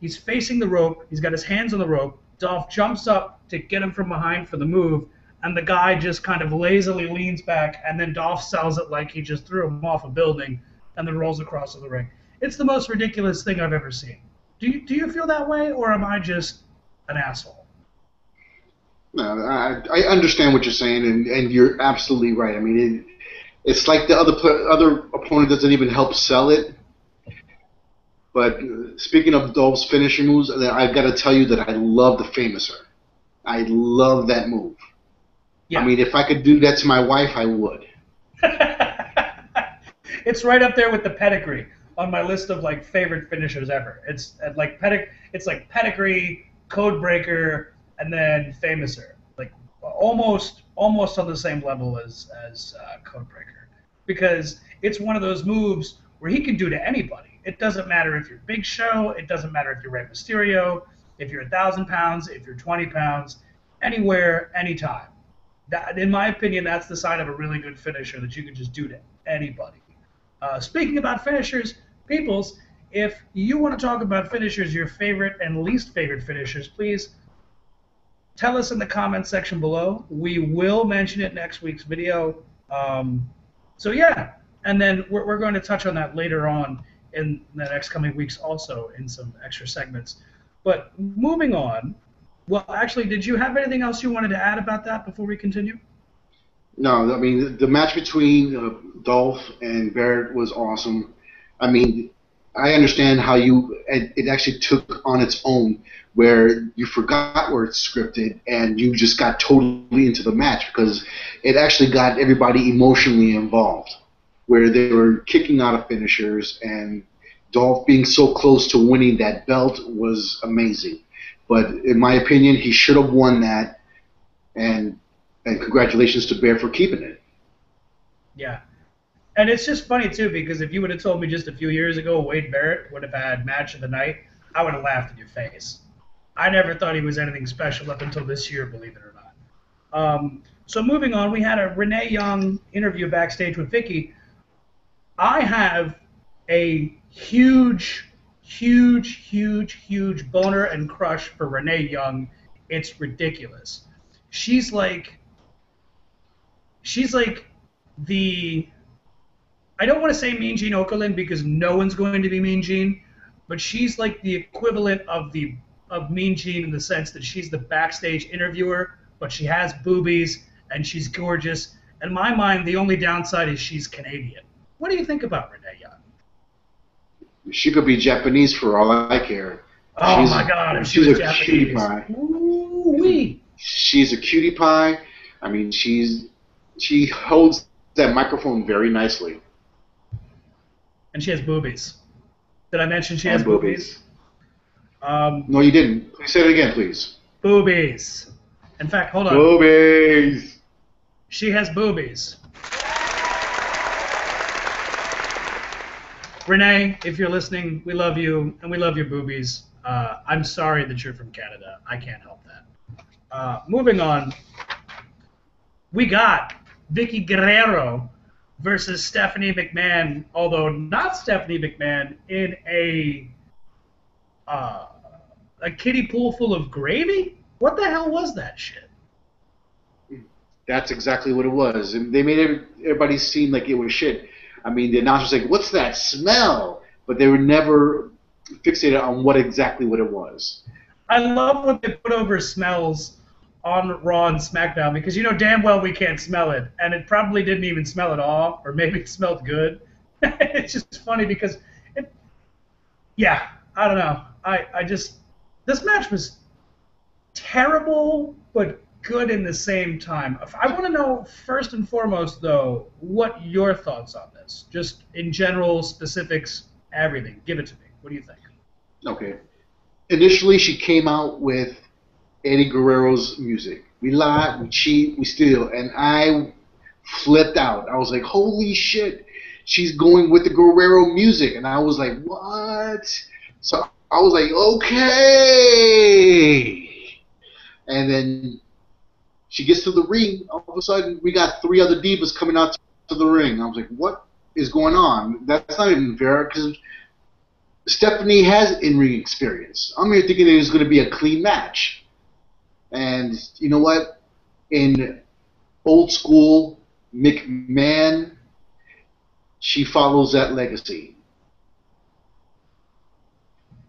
he's facing the rope, he's got his hands on the rope, Dolph jumps up to get him from behind for the move, and the guy just kind of lazily leans back, and then Dolph sells it like he just threw him off a building and then rolls across to the ring. It's the most ridiculous thing I've ever seen. Do you feel that way, or am I just an asshole? No, I understand what you're saying, and you're absolutely right. I mean, it's like the other opponent doesn't even help sell it. But speaking of Dolph's finishing moves, I've got to tell you that I love the Famouser. I love that move. I Yeah. mean, if I could do that to my wife, I would. It's right up there with the pedigree on my list of like favorite finishers ever. It's like pedigree, codebreaker, and then famouser. Like almost on the same level as codebreaker, because it's one of those moves where he can do to anybody. It doesn't matter if you're Big Show. It doesn't matter if you're Rey Mysterio. If you're 1,000 pounds. If you're 20 pounds. Anywhere, anytime. That, in my opinion, that's the sign of a really good finisher, that you can just do to anybody. Speaking about finishers, peoples, if you want to talk about finishers, your favorite and least favorite finishers, please tell us in the comments section below. We will mention it next week's video. So yeah, and then we're going to touch on that later on in the next coming weeks also in some extra segments. But moving on, well, actually, did you have anything else you wanted to add about that before we continue? No, I mean, the match between Dolph and Barrett was awesome. I mean, I understand how it actually took on its own, where you forgot where it's scripted and you just got totally into the match, because it actually got everybody emotionally involved, where they were kicking out of finishers, and Dolph being so close to winning that belt was amazing. But in my opinion, he should have won that, and congratulations to Bear for keeping it. Yeah. And it's just funny, too, because if you would have told me just a few years ago Wade Barrett would have had match of the night, I would have laughed in your face. I never thought he was anything special up until this year, believe it or not. So moving on, we had a Renee Young interview backstage with Vicky. I have a huge boner and crush for Renee Young. It's ridiculous. She's like the, I don't want to say Mean Gene Okerlund, because no one's going to be Mean Gene, but she's like the equivalent of Mean Gene, in the sense that she's the backstage interviewer, but she has boobies and she's gorgeous. In my mind, the only downside is she's Canadian. What do you think about Renee Young? She could be Japanese for all I care. Oh my God! If she was Japanese, cutie pie. Ooh-wee. She's a cutie pie. I mean, she holds that microphone very nicely. And she has boobies. Did I mention she has boobies? No, you didn't. Please say it again, please. Boobies. In fact, hold on. Boobies. She has boobies. Renee, if you're listening, we love you, and we love your boobies. I'm sorry that you're from Canada. I can't help that. Moving on, we got Vicky Guerrero versus Stephanie McMahon, although not Stephanie McMahon, in a kiddie pool full of gravy? What the hell was that shit? That's exactly what it was. And they made everybody seem like it was shit. I mean, the announcers like, "What's that smell?" But they were never fixated on what it was. I love when they put over smells on Raw and SmackDown, because you know damn well we can't smell it, and it probably didn't even smell at all, or maybe it smelled good. It's just funny because I don't know. This match was terrible, but good in the same time. I want to know, first and foremost, though, what your thoughts on this. Just in general, specifics, everything. Give it to me. What do you think? Okay. Initially, she came out with Eddie Guerrero's music. We lie, we cheat, we steal. And I flipped out. I was like, holy shit, she's going with the Guerrero music. And I was like, what? So I was like, okay. And then she gets to the ring. All of a sudden, we got 3 other divas coming out to the ring. I was like, what is going on? That's not even fair, because Stephanie has in-ring experience. I'm here thinking it was going to be a clean match. And you know what? In old school McMahon, she follows that legacy.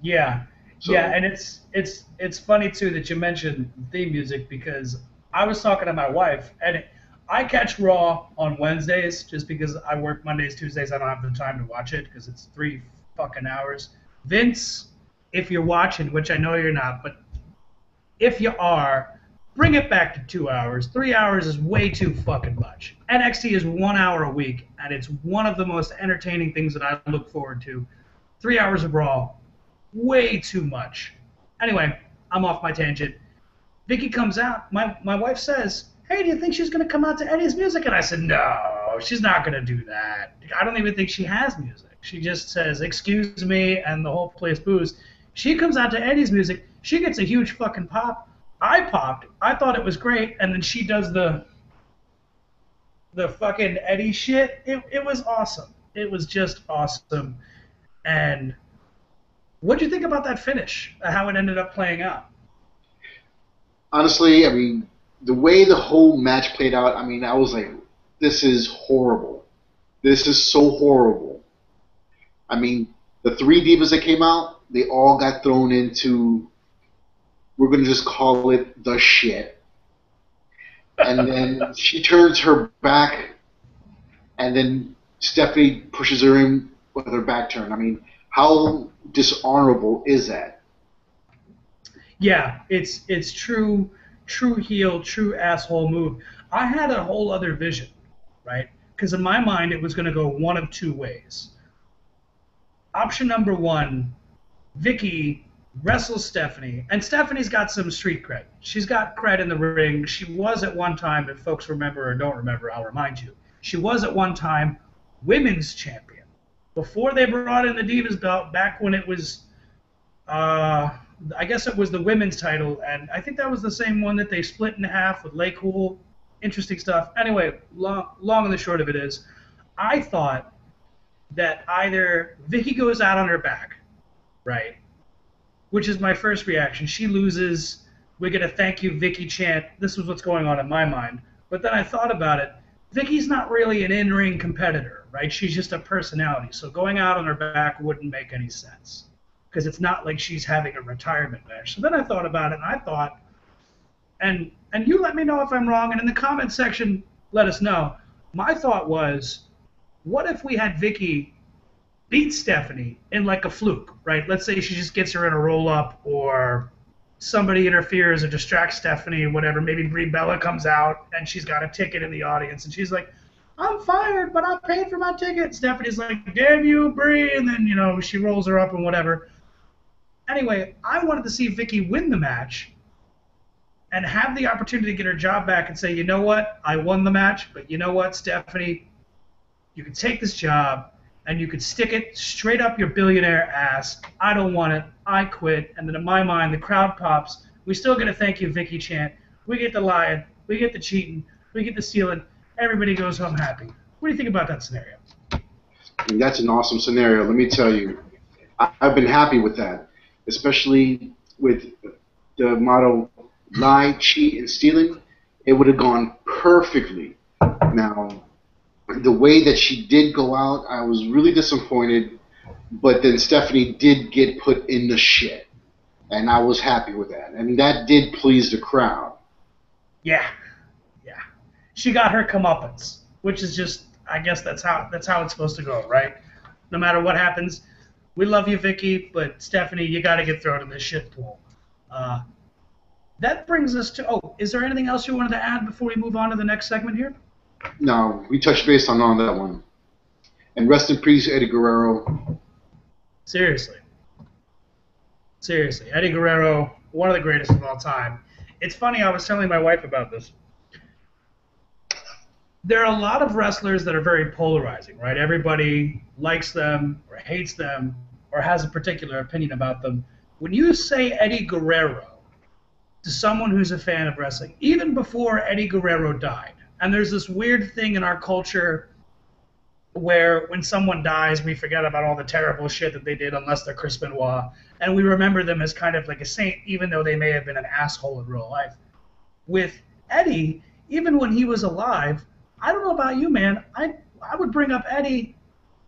Yeah. Yeah, and it's funny, too, that you mentioned theme music, because I was talking to my wife, and I catch Raw on Wednesdays just because I work Mondays, Tuesdays. I don't have the time to watch it because it's 3 fucking hours. Vince, if you're watching, which I know you're not, but if you are, bring it back to 2 hours. 3 hours is way too fucking much. NXT is 1 hour a week, and it's one of the most entertaining things that I look forward to. 3 hours of Raw, way too much. Anyway, I'm off my tangent. Vicky comes out. My wife says, "Hey, do you think she's going to come out to Eddie's music?" And I said, "No, she's not going to do that. I don't even think she has music. She just says, 'Excuse me,' and the whole place boos." She comes out to Eddie's music. She gets a huge fucking pop. I popped. I thought it was great, and then she does the fucking Eddie shit. It was awesome. It was just awesome. And what do you think about that finish? How it ended up playing out? Honestly, I mean, the way the whole match played out, I mean, I was like, this is horrible. This is so horrible. I mean, the three divas that came out, they all got thrown into, we're going to just call it the shit. And then she turns her back, and then Stephanie pushes her in with her back turn. I mean, how dishonorable is that? Yeah, it's true heel, true asshole move. I had a whole other vision, right? Because in my mind it was going to go one of two ways. Option number one, Vicky wrestles Stephanie, and Stephanie's got some street cred. She's got cred in the ring. She was at one time, if folks remember or don't remember, I'll remind you. She was at one time women's champion. Before they brought in the Divas belt, back when it was I guess it was the women's title, and I think that was the same one that they split in half with Lay Cool. Interesting stuff. Anyway, long and the short of it is, I thought that either Vicky goes out on her back, right, which is my first reaction. She loses. We get a thank you, Vicky chant. This was what's going on in my mind. But then I thought about it. Vicky's not really an in-ring competitor, right? She's just a personality. So going out on her back wouldn't make any sense, because it's not like she's having a retirement match. So then I thought about it, and I thought, and you let me know if I'm wrong, and in the comment section, let us know. My thought was, what if we had Vicky beat Stephanie in like a fluke, right? Let's say she just gets her in a roll-up, or somebody interferes or distracts Stephanie, or whatever. Maybe Brie Bella comes out, and she's got a ticket in the audience, and she's like, "I'm fired, but I paid for my ticket." Stephanie's like, "Damn you, Brie," and then, she rolls her up and whatever. Anyway, I wanted to see Vicky win the match and have the opportunity to get her job back and say, "You know what? I won the match, but you know what, Stephanie? You can take this job, and you could stick it straight up your billionaire ass. I don't want it. I quit." And then in my mind, the crowd pops. We still get a thank you, Vicky chant. We get the lying. We get the cheating. We get the stealing. Everybody goes home happy. What do you think about that scenario? And that's an awesome scenario. Let me tell you, I've been happy with that, especially with the motto lie, cheat, and stealing. It would have gone perfectly. Now, the way that she did go out, I was really disappointed, but then Stephanie did get put in the shit, and I was happy with that. And that did please the crowd. Yeah. She got her comeuppance, which is just, I guess that's how it's supposed to go, right? No matter what happens, we love you, Vicky, but Stephanie, you got to get thrown in this shit pool. That brings us to, is there anything else you wanted to add before we move on to the next segment here? No, we touched base on that one. And rest in peace, Eddie Guerrero. Seriously, Eddie Guerrero, one of the greatest of all time. It's funny, I was telling my wife about this. There are a lot of wrestlers that are very polarizing, right? Everybody likes them or hates them or has a particular opinion about them. When you say Eddie Guerrero to someone who's a fan of wrestling, even before Eddie Guerrero died, and there's this weird thing in our culture where when someone dies, we forget about all the terrible shit that they did, unless they're Chris Benoit, and we remember them as kind of like a saint, even though they may have been an asshole in real life. With Eddie, even when he was alive, I don't know about you, man, I would bring up Eddie.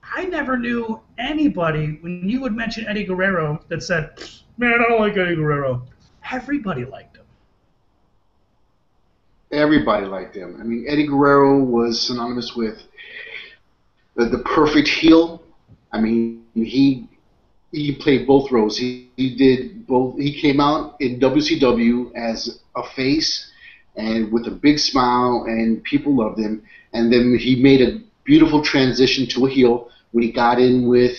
I never knew anybody, when you would mention Eddie Guerrero, that said, "Man, I don't like Eddie Guerrero." Everybody liked him. Everybody liked him. I mean, Eddie Guerrero was synonymous with the perfect heel. I mean, he he played both roles. He did both. He came out in WCW as a face and with a big smile, and people loved him. And then he made a beautiful transition to a heel when he got in with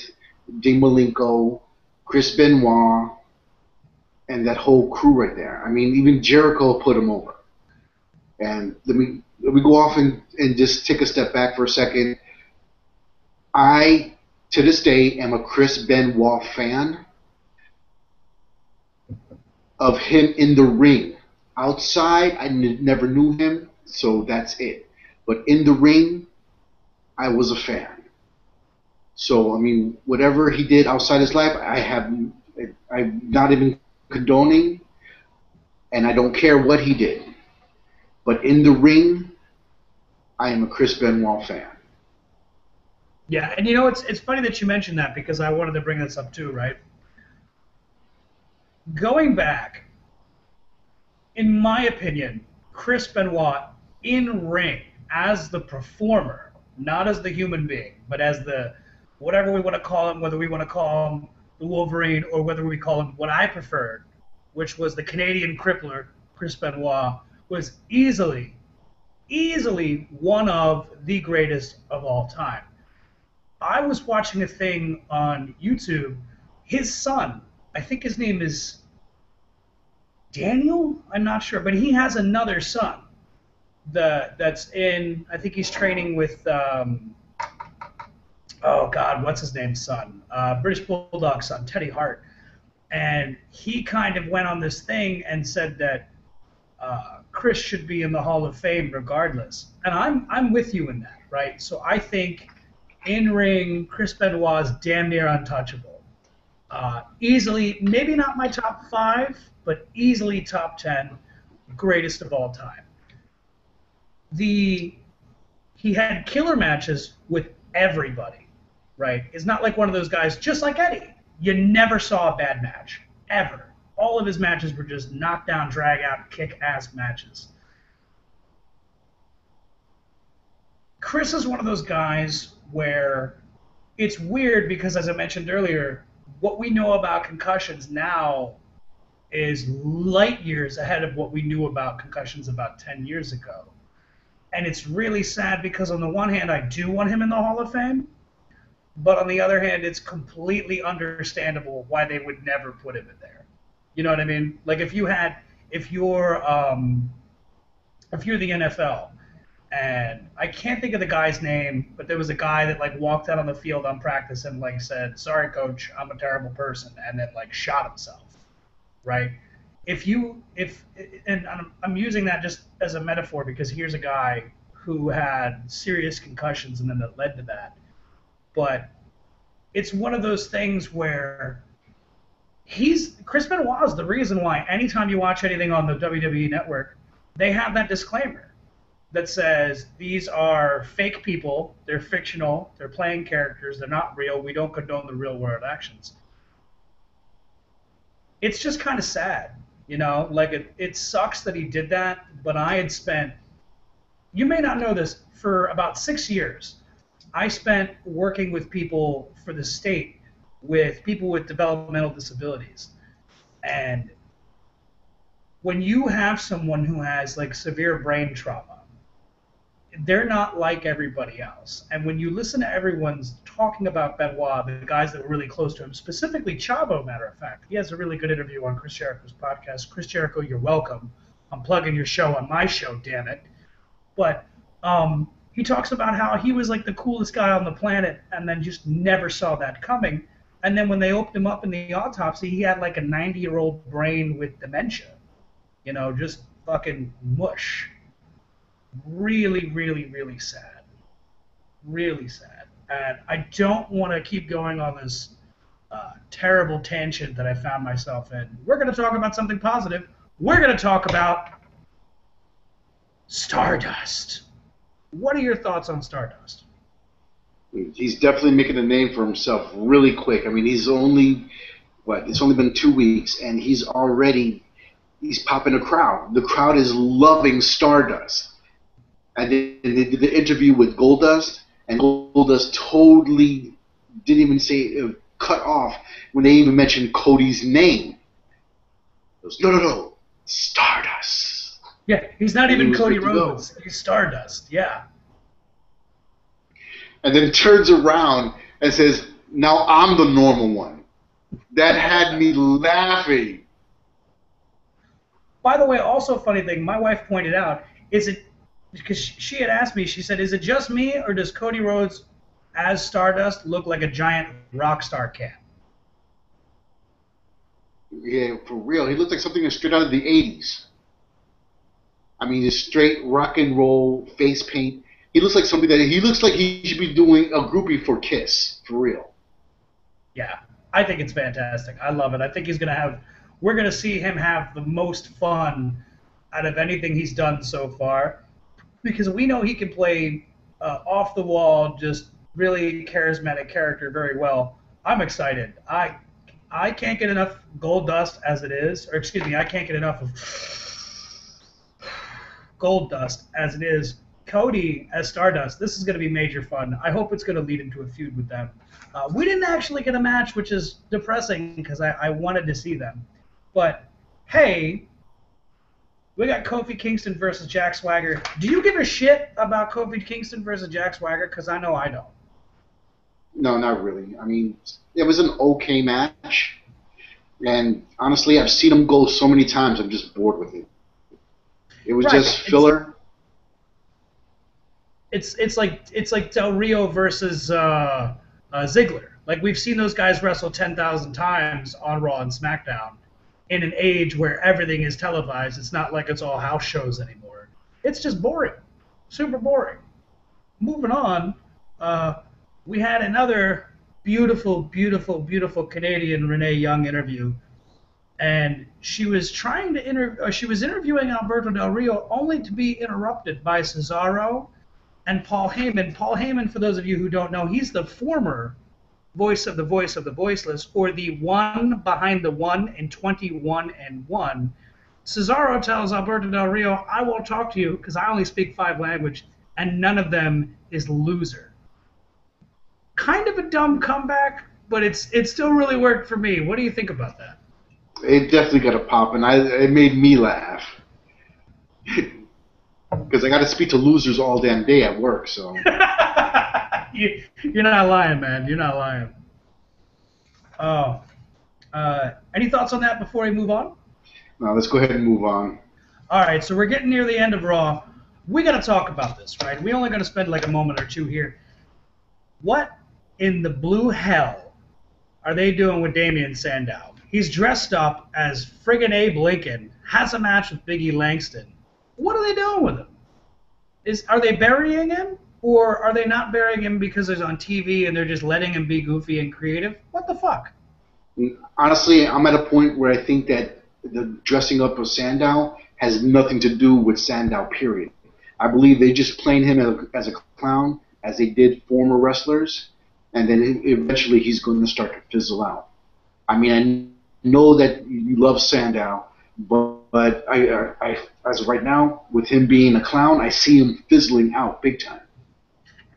Dean Malenko, Chris Benoit, and that whole crew right there. I mean, even Jericho put him over. And let me go off and just take a step back for a second. I, to this day, am a Chris Benoit fan of him in the ring. Outside, I never knew him, so that's it. But in the ring, I was a fan. So, I mean, whatever he did outside his life, I'm not even condoning, and I don't care what he did. But in the ring, I am a Chris Benoit fan. Yeah, and you know, it's funny that you mentioned that because I wanted to bring this up too, right? Going back, in my opinion, Chris Benoit in ring as the performer, not as the human being, but as the whatever we want to call him, whether we want to call him the Wolverine or whether we call him what I preferred, which was the Canadian crippler, Chris Benoit, was easily one of the greatest of all time. I was watching a thing on YouTube. His son, I think his name is Daniel? I'm not sure, but he has another son that's in, I think he's training with, oh God, what's his name's son? British Bulldog son, Teddy Hart. And he kind of went on this thing and said that Chris should be in the Hall of Fame regardless. And I'm with you in that, right? So I think in ring, Chris Benoit is damn near untouchable. Easily, maybe not my top 5, but easily top 10, greatest of all time. He had killer matches with everybody, right? It's not like one of those guys, just like Eddie. You never saw a bad match, ever. All of his matches were just knockdown, drag out, kick ass matches. Chris is one of those guys where it's weird because, as I mentioned earlier, what we know about concussions now is light years ahead of what we knew about concussions about 10 years ago. And it's really sad because on the one hand, I do want him in the Hall of Fame, but on the other hand, it's completely understandable why they would never put him in there. You know what I mean? Like if you're the NFL, and I can't think of the guy's name, but there was a guy that like walked out on the field on practice and like said, "Sorry, coach, I'm a terrible person," and then like shot himself, right? And I'm using that just as a metaphor because here's a guy who had serious concussions and then that led to that. But it's one of those things where Chris Benoit is the reason why anytime you watch anything on the WWE network, they have that disclaimer that says these are fake people, they're fictional, they're playing characters, they're not real, we don't condone the real world actions. It's just kind of sad, you know, like it sucks that he did that, but I had spent, you may not know this, for about 6 years, I spent working with people for the state, with people with developmental disabilities. And when you have someone who has like severe brain trauma, they're not like everybody else. And when you listen to everyone's talking about Benoit, the guys that were really close to him, specifically Chavo, matter of fact, he has a really good interview on Chris Jericho's podcast. Chris Jericho, you're welcome. I'm plugging your show on my show, damn it. But he talks about how he was like the coolest guy on the planet and then just never saw that coming. And then when they opened him up in the autopsy, he had like a 90-year-old brain with dementia. You know, just fucking mush. Really, really, really sad. Really sad. And I don't want to keep going on this terrible tangent that I found myself in. We're going to talk about something positive. We're going to talk about Stardust. What are your thoughts on Stardust? He's definitely making a name for himself really quick. I mean, it's only been 2 weeks, and he's popping a crowd. The crowd is loving Stardust. And they did the interview with Goldust, and Goldust totally didn't even say cut off when they even mentioned Cody's name. He goes, no, Stardust. Yeah, he's not And he even was Cody good to go. Rhodes. He's Stardust. Yeah. And then turns around and says, now I'm the normal one. That had me laughing. By the way, also a funny thing, my wife pointed out, is it, because she had asked me, she said, is it just me or does Cody Rhodes as Stardust look like a giant rock star can? Yeah, for real. He looks like something straight out of the 80s. I mean, just straight rock and roll face paint. He looks like he should be doing a groupie for Kiss, for real. Yeah, I think it's fantastic. I love it. I think we're going to see him have the most fun out of anything he's done so far, because we know he can play off the wall, just really charismatic character very well. I'm excited. I can't get enough Gold Dust as it is, or excuse me, I can't get enough of Gold Dust as it is. Cody as Stardust, this is going to be major fun. I hope it's going to lead into a feud with them. We didn't actually get a match, which is depressing because I wanted to see them. But, hey, we got Kofi Kingston versus Jack Swagger. Do you give a shit about Kofi Kingston versus Jack Swagger? Because I know I don't. No, not really. I mean, it was an okay match. And honestly, I've seen him go so many times, I'm just bored with it. It was just filler. It's like Del Rio versus Ziggler. Like, we've seen those guys wrestle 10,000 times on Raw and SmackDown in an age where everything is televised. It's not like it's all house shows anymore. It's just boring. Super boring. Moving on, we had another beautiful, beautiful, beautiful Canadian Renee Young interview. And she was she was interviewing Alberto Del Rio only to be interrupted by Cesaro and Paul Heyman. Paul Heyman, for those of you who don't know, he's the former voice of the voiceless, or the one behind the one in 21 and 1. Cesaro tells Alberto Del Rio, I won't talk to you because I only speak 5 languages, and none of them is loser. Kind of a dumb comeback, but it still really worked for me. What do you think about that? It definitely got a pop, and it made me laugh. Because I got to speak to losers all damn day at work, so. You're not lying, man. You're not lying. Oh. Any thoughts on that before we move on? No, let's go ahead and move on. All right, so we're getting near the end of Raw. We got to talk about this, right? We only got to spend like a moment or two here. What in the blue hell are they doing with Damian Sandow? He's dressed up as friggin' Abe Lincoln, has a match with Biggie Langston. What are they doing with him? Are they burying him? Or are they not burying him because he's on TV and they're just letting him be goofy and creative? What the fuck? Honestly, I'm at a point where I think that the dressing up of Sandow has nothing to do with Sandow, period. I believe they just playing him as a clown, as they did former wrestlers, and then eventually he's going to start to fizzle out. I mean, I know that you love Sandow, but I as of right now, with him being a clown, I see him fizzling out big time.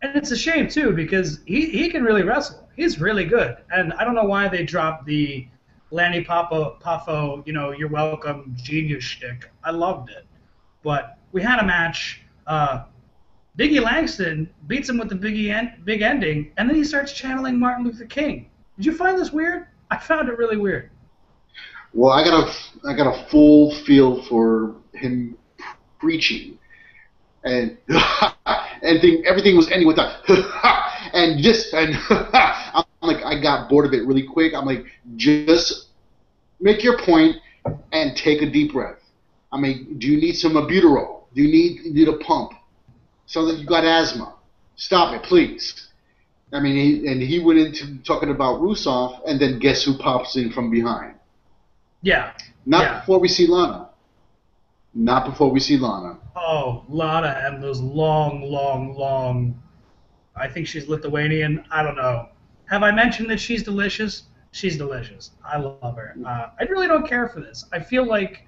And it's a shame, too, because he can really wrestle. He's really good. And I don't know why they dropped the Lanny Papo, you're welcome, genius shtick. I loved it. But we had a match. Biggie Langston beats him with the big ending, and then he starts channeling Martin Luther King. Did you find this weird? I found it really weird. Well, I got a full feel for him preaching. And everything was ending with a and I'm like, I got bored of it really quick. I'm like, just make your point and take a deep breath. I mean, do you need some albuterol? Do you need a pump? So that you got asthma. Stop it, please. I mean, he went into talking about Rusev, and then guess who pops in from behind? Yeah. Before we see Lana. Not before we see Lana. Oh, Lana and those long, I think she's Lithuanian. I don't know. Have I mentioned that she's delicious? She's delicious. I love her. I really don't care for this. I feel like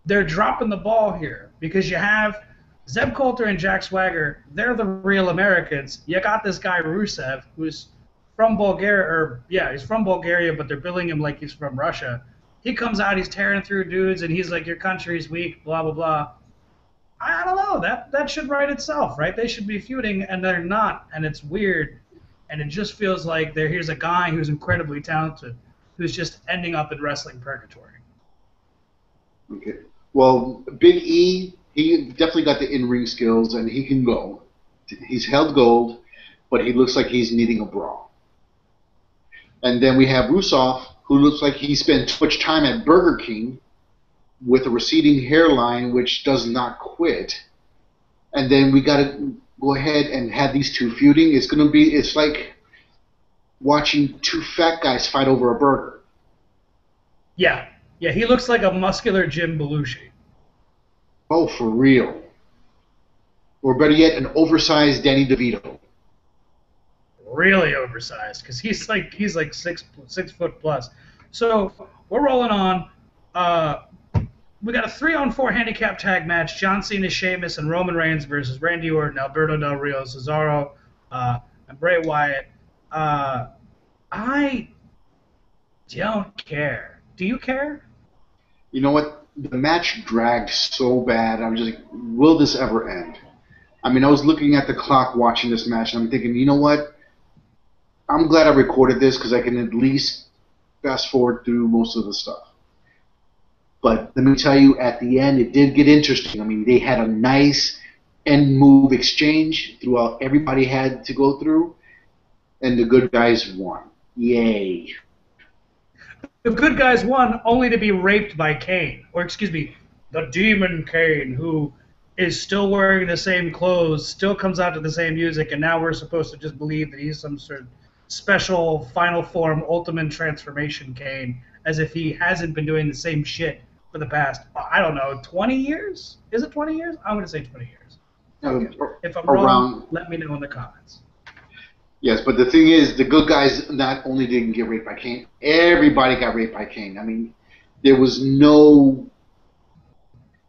they're dropping the ball here because you have Zeb Coulter and Jack Swagger. They're the real Americans. You got this guy Rusev, who's from Bulgaria, or yeah, he's from Bulgaria, but they're billing him like he's from Russia. He comes out, he's tearing through dudes, and he's like, "Your country's weak," blah blah blah. I don't know. That should write itself, right? They should be feuding, and they're not, and it's weird, and it just feels like here's a guy who's incredibly talented, who's just ending up in wrestling purgatory. Okay. Well, Big E, he definitely got the in-ring skills, and he can go. He's held gold, but he looks like he's needing a brawl. And then we have Rusev, who looks like he spent too much time at Burger King with a receding hairline, which does not quit. And then we got to go ahead and have these two feuding. It's like watching two fat guys fight over a burger. Yeah, yeah, he looks like a muscular Jim Belushi. Oh, for real. Or better yet, an oversized Danny DeVito. Really oversized, because he's like 6 foot plus. So we're rolling on. We got a 3-on-4 handicap tag match: John Cena, Sheamus, and Roman Reigns versus Randy Orton, Alberto Del Rio, Cesaro, and Bray Wyatt. I don't care. Do you care? You know what? The match dragged so bad. I was just like, will this ever end? I mean, I was looking at the clock watching this match, and I'm thinking, you know what? I'm glad I recorded this because I can at least fast forward through most of the stuff. But let me tell you, at the end, it did get interesting. I mean, they had a nice end move exchange throughout everybody had to go through, and the good guys won. Yay. The good guys won only to be raped by Kane, or excuse me, the Demon Kane, who is still wearing the same clothes, still comes out to the same music, and now we're supposed to just believe that he's some sort of special final form ultimate transformation Kane, as if he hasn't been doing the same shit for the past, I don't know, 20 years? Is it 20 years? I'm going to say 20 years. Okay. If I'm wrong, let me know in the comments. Yes, but the thing is, the good guys not only didn't get raped by Kane, everybody got raped by Kane. I mean, there was no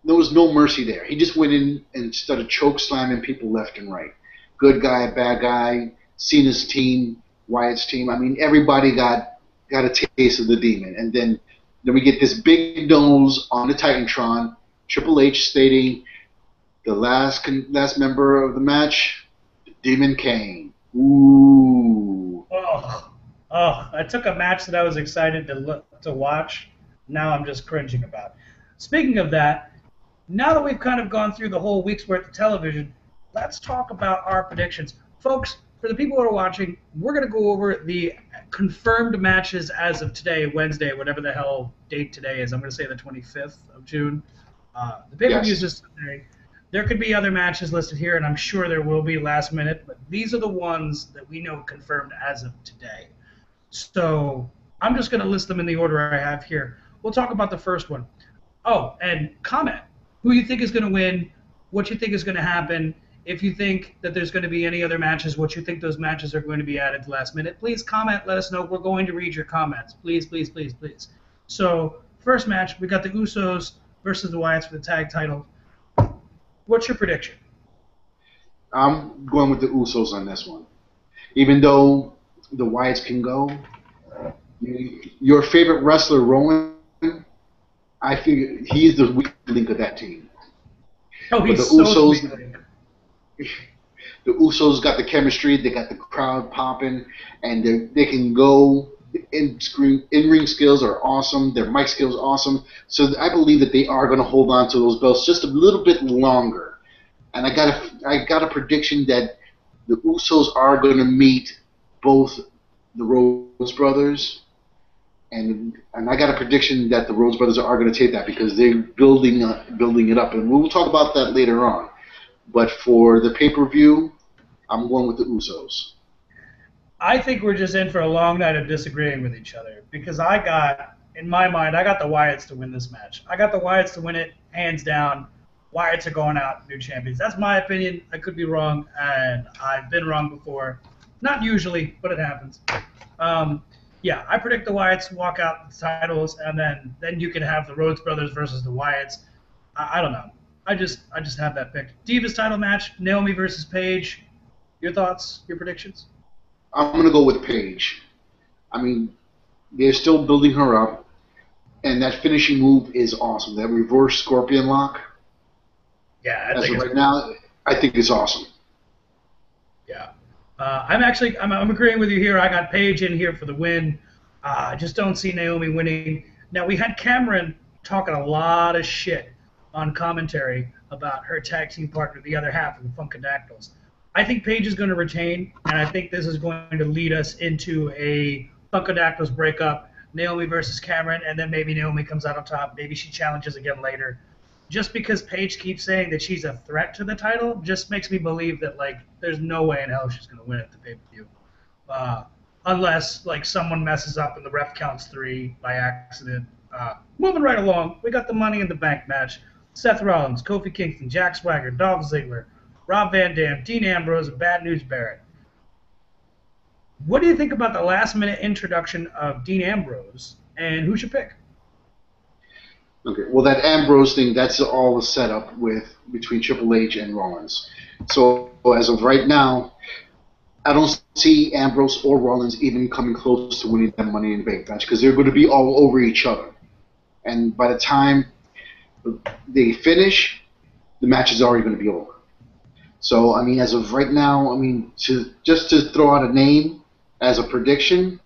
mercy there. He just went in and started choke slamming people left and right. Good guy, bad guy, Cena's team, Wyatt's team. I mean, everybody got a taste of the demon. And then we get this big nose on the Titantron, Triple H stating the last member of the match, Demon Kane. Ooh. Oh, I took a match that I was excited to watch. Now I'm just cringing about. Speaking of that, now that we've kind of gone through the whole week's worth of television, let's talk about our predictions. Folks, for the people who are watching, we're going to go over the confirmed matches as of today, Wednesday, whatever the hell date today is. I'm going to say the 25th of June. The pay-per-view is just today. There could be other matches listed here, and I'm sure there will be last minute, but these are the ones that we know confirmed as of today. So I'm just going to list them in the order I have here. We'll talk about the first one. Oh, and comment who you think is going to win, what you think is going to happen. If you think that there's going to be any other matches, what you think those matches are going to be added to last minute, please comment. Let us know. We're going to read your comments. Please, please, please, please. So first match, we got the Usos versus the Wyatts for the tag title. What's your prediction? I'm going with the Usos on this one. Even though the Wyatts can go, your favorite wrestler, Rowan, I figure he's the weak link of that team. Oh, he's the so Usos, the Usos got the chemistry, they got the crowd popping, and they can go. In-ring skills are awesome. Their mic skills are awesome. So I believe that they are going to hold on to those belts just a little bit longer. And I got a prediction that the Usos are going to meet both the Rhodes brothers, and I got a prediction that the Rhodes brothers are going to take that because they're building it up, and we'll talk about that later on. But for the pay-per-view, I'm going with the Usos. I think we're just in for a long night of disagreeing with each other because in my mind, I got the Wyatts to win this match. I got the Wyatts to win it, hands down. Wyatts are going out new champions. That's my opinion. I could be wrong, and I've been wrong before. Not usually, but it happens. Yeah, I predict the Wyatts walk out with the titles, and then you can have the Rhodes brothers versus the Wyatts. I don't know. I just have that picked. Divas title match, Naomi versus Paige. Your thoughts? Your predictions? I'm gonna go with Paige. I mean, they're still building her up, and that finishing move is awesome. That reverse scorpion lock. Yeah, I As think of it's right now, I think it's awesome. yeah. I'm agreeing with you here. I got Paige in here for the win. I just don't see Naomi winning. Now we had Cameron talking a lot of shit on commentary about her tag team partner, the other half of the Funkadactyls. I think Paige is going to retain, and I think this is going to lead us into a Funkadactyls breakup, Naomi versus Cameron, and then maybe Naomi comes out on top. Maybe she challenges again later. Just because Paige keeps saying that she's a threat to the title just makes me believe that like there's no way in hell she's going to win at the pay-per-view. Uh, Unless like someone messes up and the ref counts 3 by accident. Moving right along, we got the Money in the Bank match. Seth Rollins, Kofi Kingston, Jack Swagger, Dolph Ziggler, Rob Van Dam, Dean Ambrose, and Bad News Barrett. What do you think about the last-minute introduction of Dean Ambrose, and who should pick? Okay, well, that Ambrose thing, that's all the setup with between Triple H and Rollins. So as of right now, I don't see Ambrose or Rollins even coming close to winning that Money in the Bank match because they're going to be all over each other. And by the time they finish, the match is already going to be over. So, I mean, as of right now, I mean, just to throw out a name as a prediction,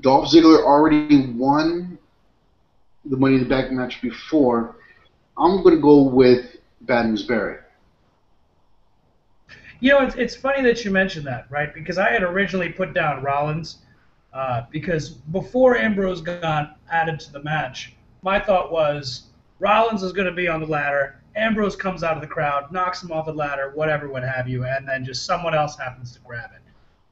Dolph Ziggler already won the Money in the Bank match before. I'm going to go with Bad News Barrett. You know, it's funny that you mentioned that, right? Because I had originally put down Rollins because before Ambrose got added to the match, my thought was Rollins is going to be on the ladder, Ambrose comes out of the crowd, knocks him off the ladder, whatever, what have you, and then just someone else happens to grab it.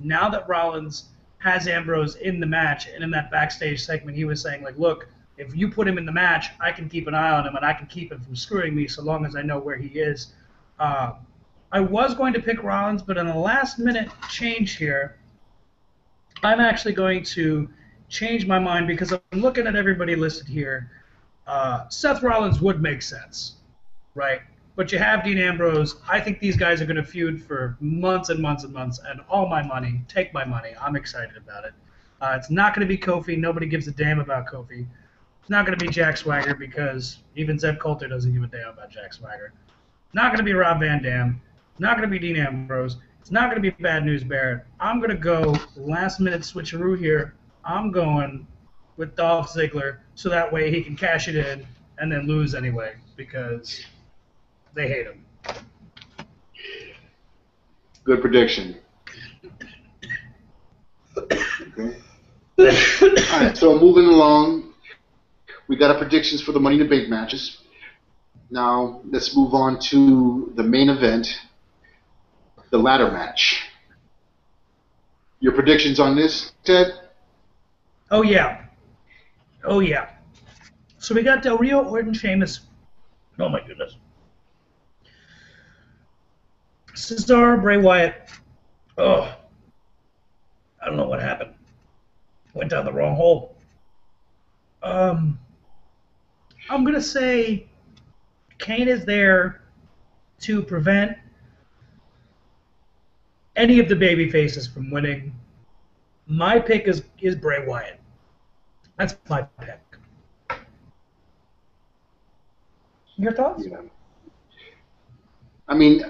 Now that Rollins has Ambrose in the match, and in that backstage segment he was saying, like, look, if you put him in the match, I can keep an eye on him, and I can keep him from screwing me so long as I know where he is. I was going to pick Rollins, but in the last-minute change here, I'm actually going to change my mind because I'm looking at everybody listed here. Seth Rollins would make sense, right? But you have Dean Ambrose. I think these guys are going to feud for months and months and months, and all my money, take my money. I'm excited about it. It's not going to be Kofi. Nobody gives a damn about Kofi. It's not going to be Jack Swagger because even Zeb Coulter doesn't give a damn about Jack Swagger. Not going to be Rob Van Dam. Not going to be Dean Ambrose. It's not going to be Bad News Barrett. I'm going to go last-minute switcheroo here. I'm going with Dolph Ziggler so that way he can cash it in and then lose anyway because they hate him. Good prediction. Okay. All right, so moving along, we got our predictions for the Money in the Bank matches. Now, let's move on to the main event, the ladder match. Your predictions on this, Ted? Oh, yeah. Oh, yeah. So we got Del Rio, Orton, Sheamus. Oh, my goodness. Cesaro, Bray Wyatt. Oh, I don't know what happened. Went down the wrong hole. I'm going to say Kane is there to prevent any of the baby faces from winning. My pick is Bray Wyatt. That's my pick. Your thoughts? Yeah. I mean,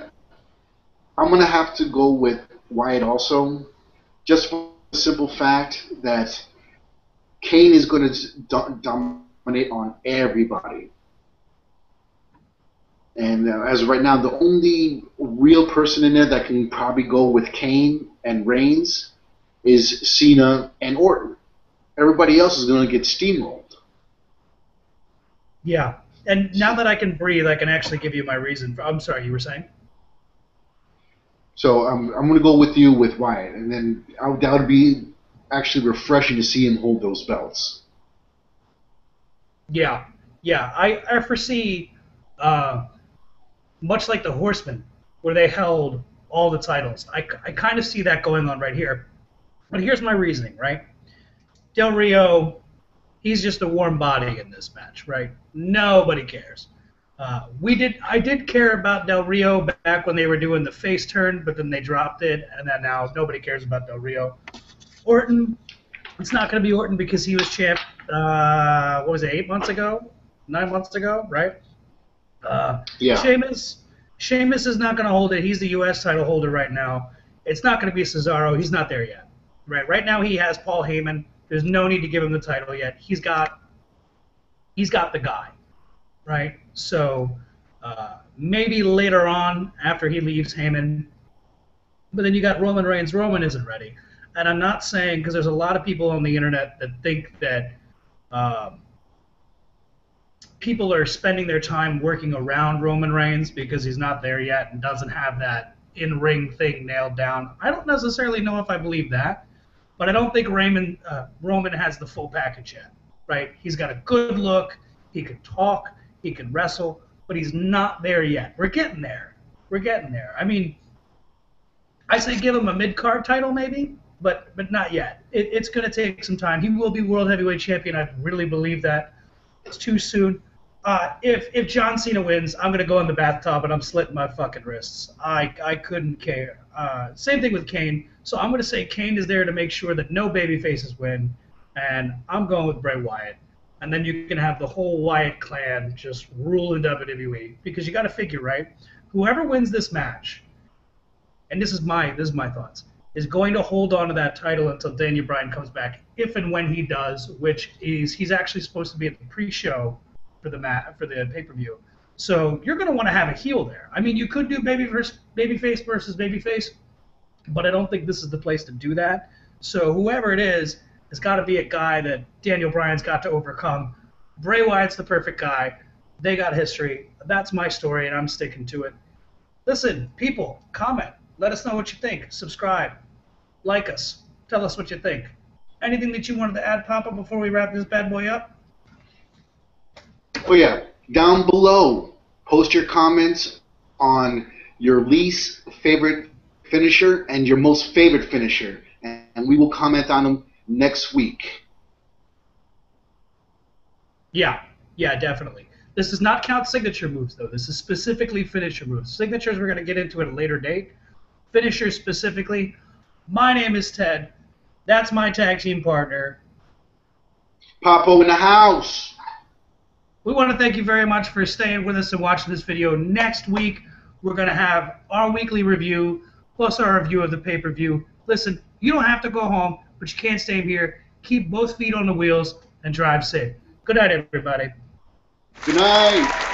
I'm going to have to go with Wyatt also, just for the simple fact that Kane is going to dominate on everybody. And as of right now, the only real person in there that can probably go with Kane and Reigns is Cena and Orton. Everybody else is going to get steamrolled. Yeah. And now that I can breathe, I can actually give you my reason. I'm sorry, you were saying? So I'm going to go with you with Wyatt, and then that would be actually refreshing to see him hold those belts. Yeah. Yeah. I foresee, much like the Horsemen, where they held all the titles. I kind of see that going on right here. But here's my reasoning, right? Del Rio, he's just a warm body in this match, right? Nobody cares. I did care about Del Rio back when they were doing the face turn, but then they dropped it, and then now nobody cares about Del Rio. Orton, it's not going to be Orton because he was champ. What was it? 8 months ago, 9 months ago, right? Yeah. Sheamus is not going to hold it. He's the U.S. title holder right now. It's not going to be Cesaro. He's not there yet. Right now he has Paul Heyman. There's no need to give him the title yet. He's got the guy, right? So maybe later on after he leaves Heyman. But then you got Roman Reigns. Roman isn't ready. And I'm not saying, because there's a lot of people on the internet that think that people are spending their time working around Roman Reigns because he's not there yet and doesn't have that in-ring thing nailed down. I don't necessarily know if I believe that, but I don't think Roman has the full package yet, right? He's got a good look, he can talk, he can wrestle, but he's not there yet. We're getting there. I mean, I say give him a mid-card title maybe, but not yet. It's going to take some time. He will be World Heavyweight Champion. I really believe that. It's too soon. If John Cena wins, I'm going to go in the bathtub and I'm slitting my fucking wrists. I couldn't care. Same thing with Kane. So I'm going to say Kane is there to make sure that no baby faces win, and I'm going with Bray Wyatt. And then you can have the whole Wyatt clan just rule in WWE, because you got to figure, right? Whoever wins this match, and this is my thoughts, is going to hold on to that title until Daniel Bryan comes back, if and when he does, which is he's actually supposed to be at the pre-show for the pay-per-view. So you're going to want to have a heel there. I mean, you could do babyface versus babyface, but I don't think this is the place to do that. So whoever it is has got to be a guy that Daniel Bryan's got to overcome. Bray Wyatt's the perfect guy. They got history. That's my story, and I'm sticking to it. Listen, people, comment. Let us know what you think. Subscribe. Like us. Tell us what you think. Anything that you wanted to add, Papo, before we wrap this bad boy up? Oh, yeah. Down below, post your comments on your least favorite finisher and your most favorite finisher, and we will comment on them next week. Yeah, definitely. This does not count signature moves, though. This is specifically finisher moves. Signatures we're going to get into at a later date. Finishers specifically. My name is Ted. That's my tag team partner. Papo in the house. We want to thank you very much for staying with us and watching this video. Next week, we're going to have our weekly review, plus our review of the pay-per-view. Listen, you don't have to go home, but you can't stay here. Keep both feet on the wheels and drive safe. Good night, everybody. Good night.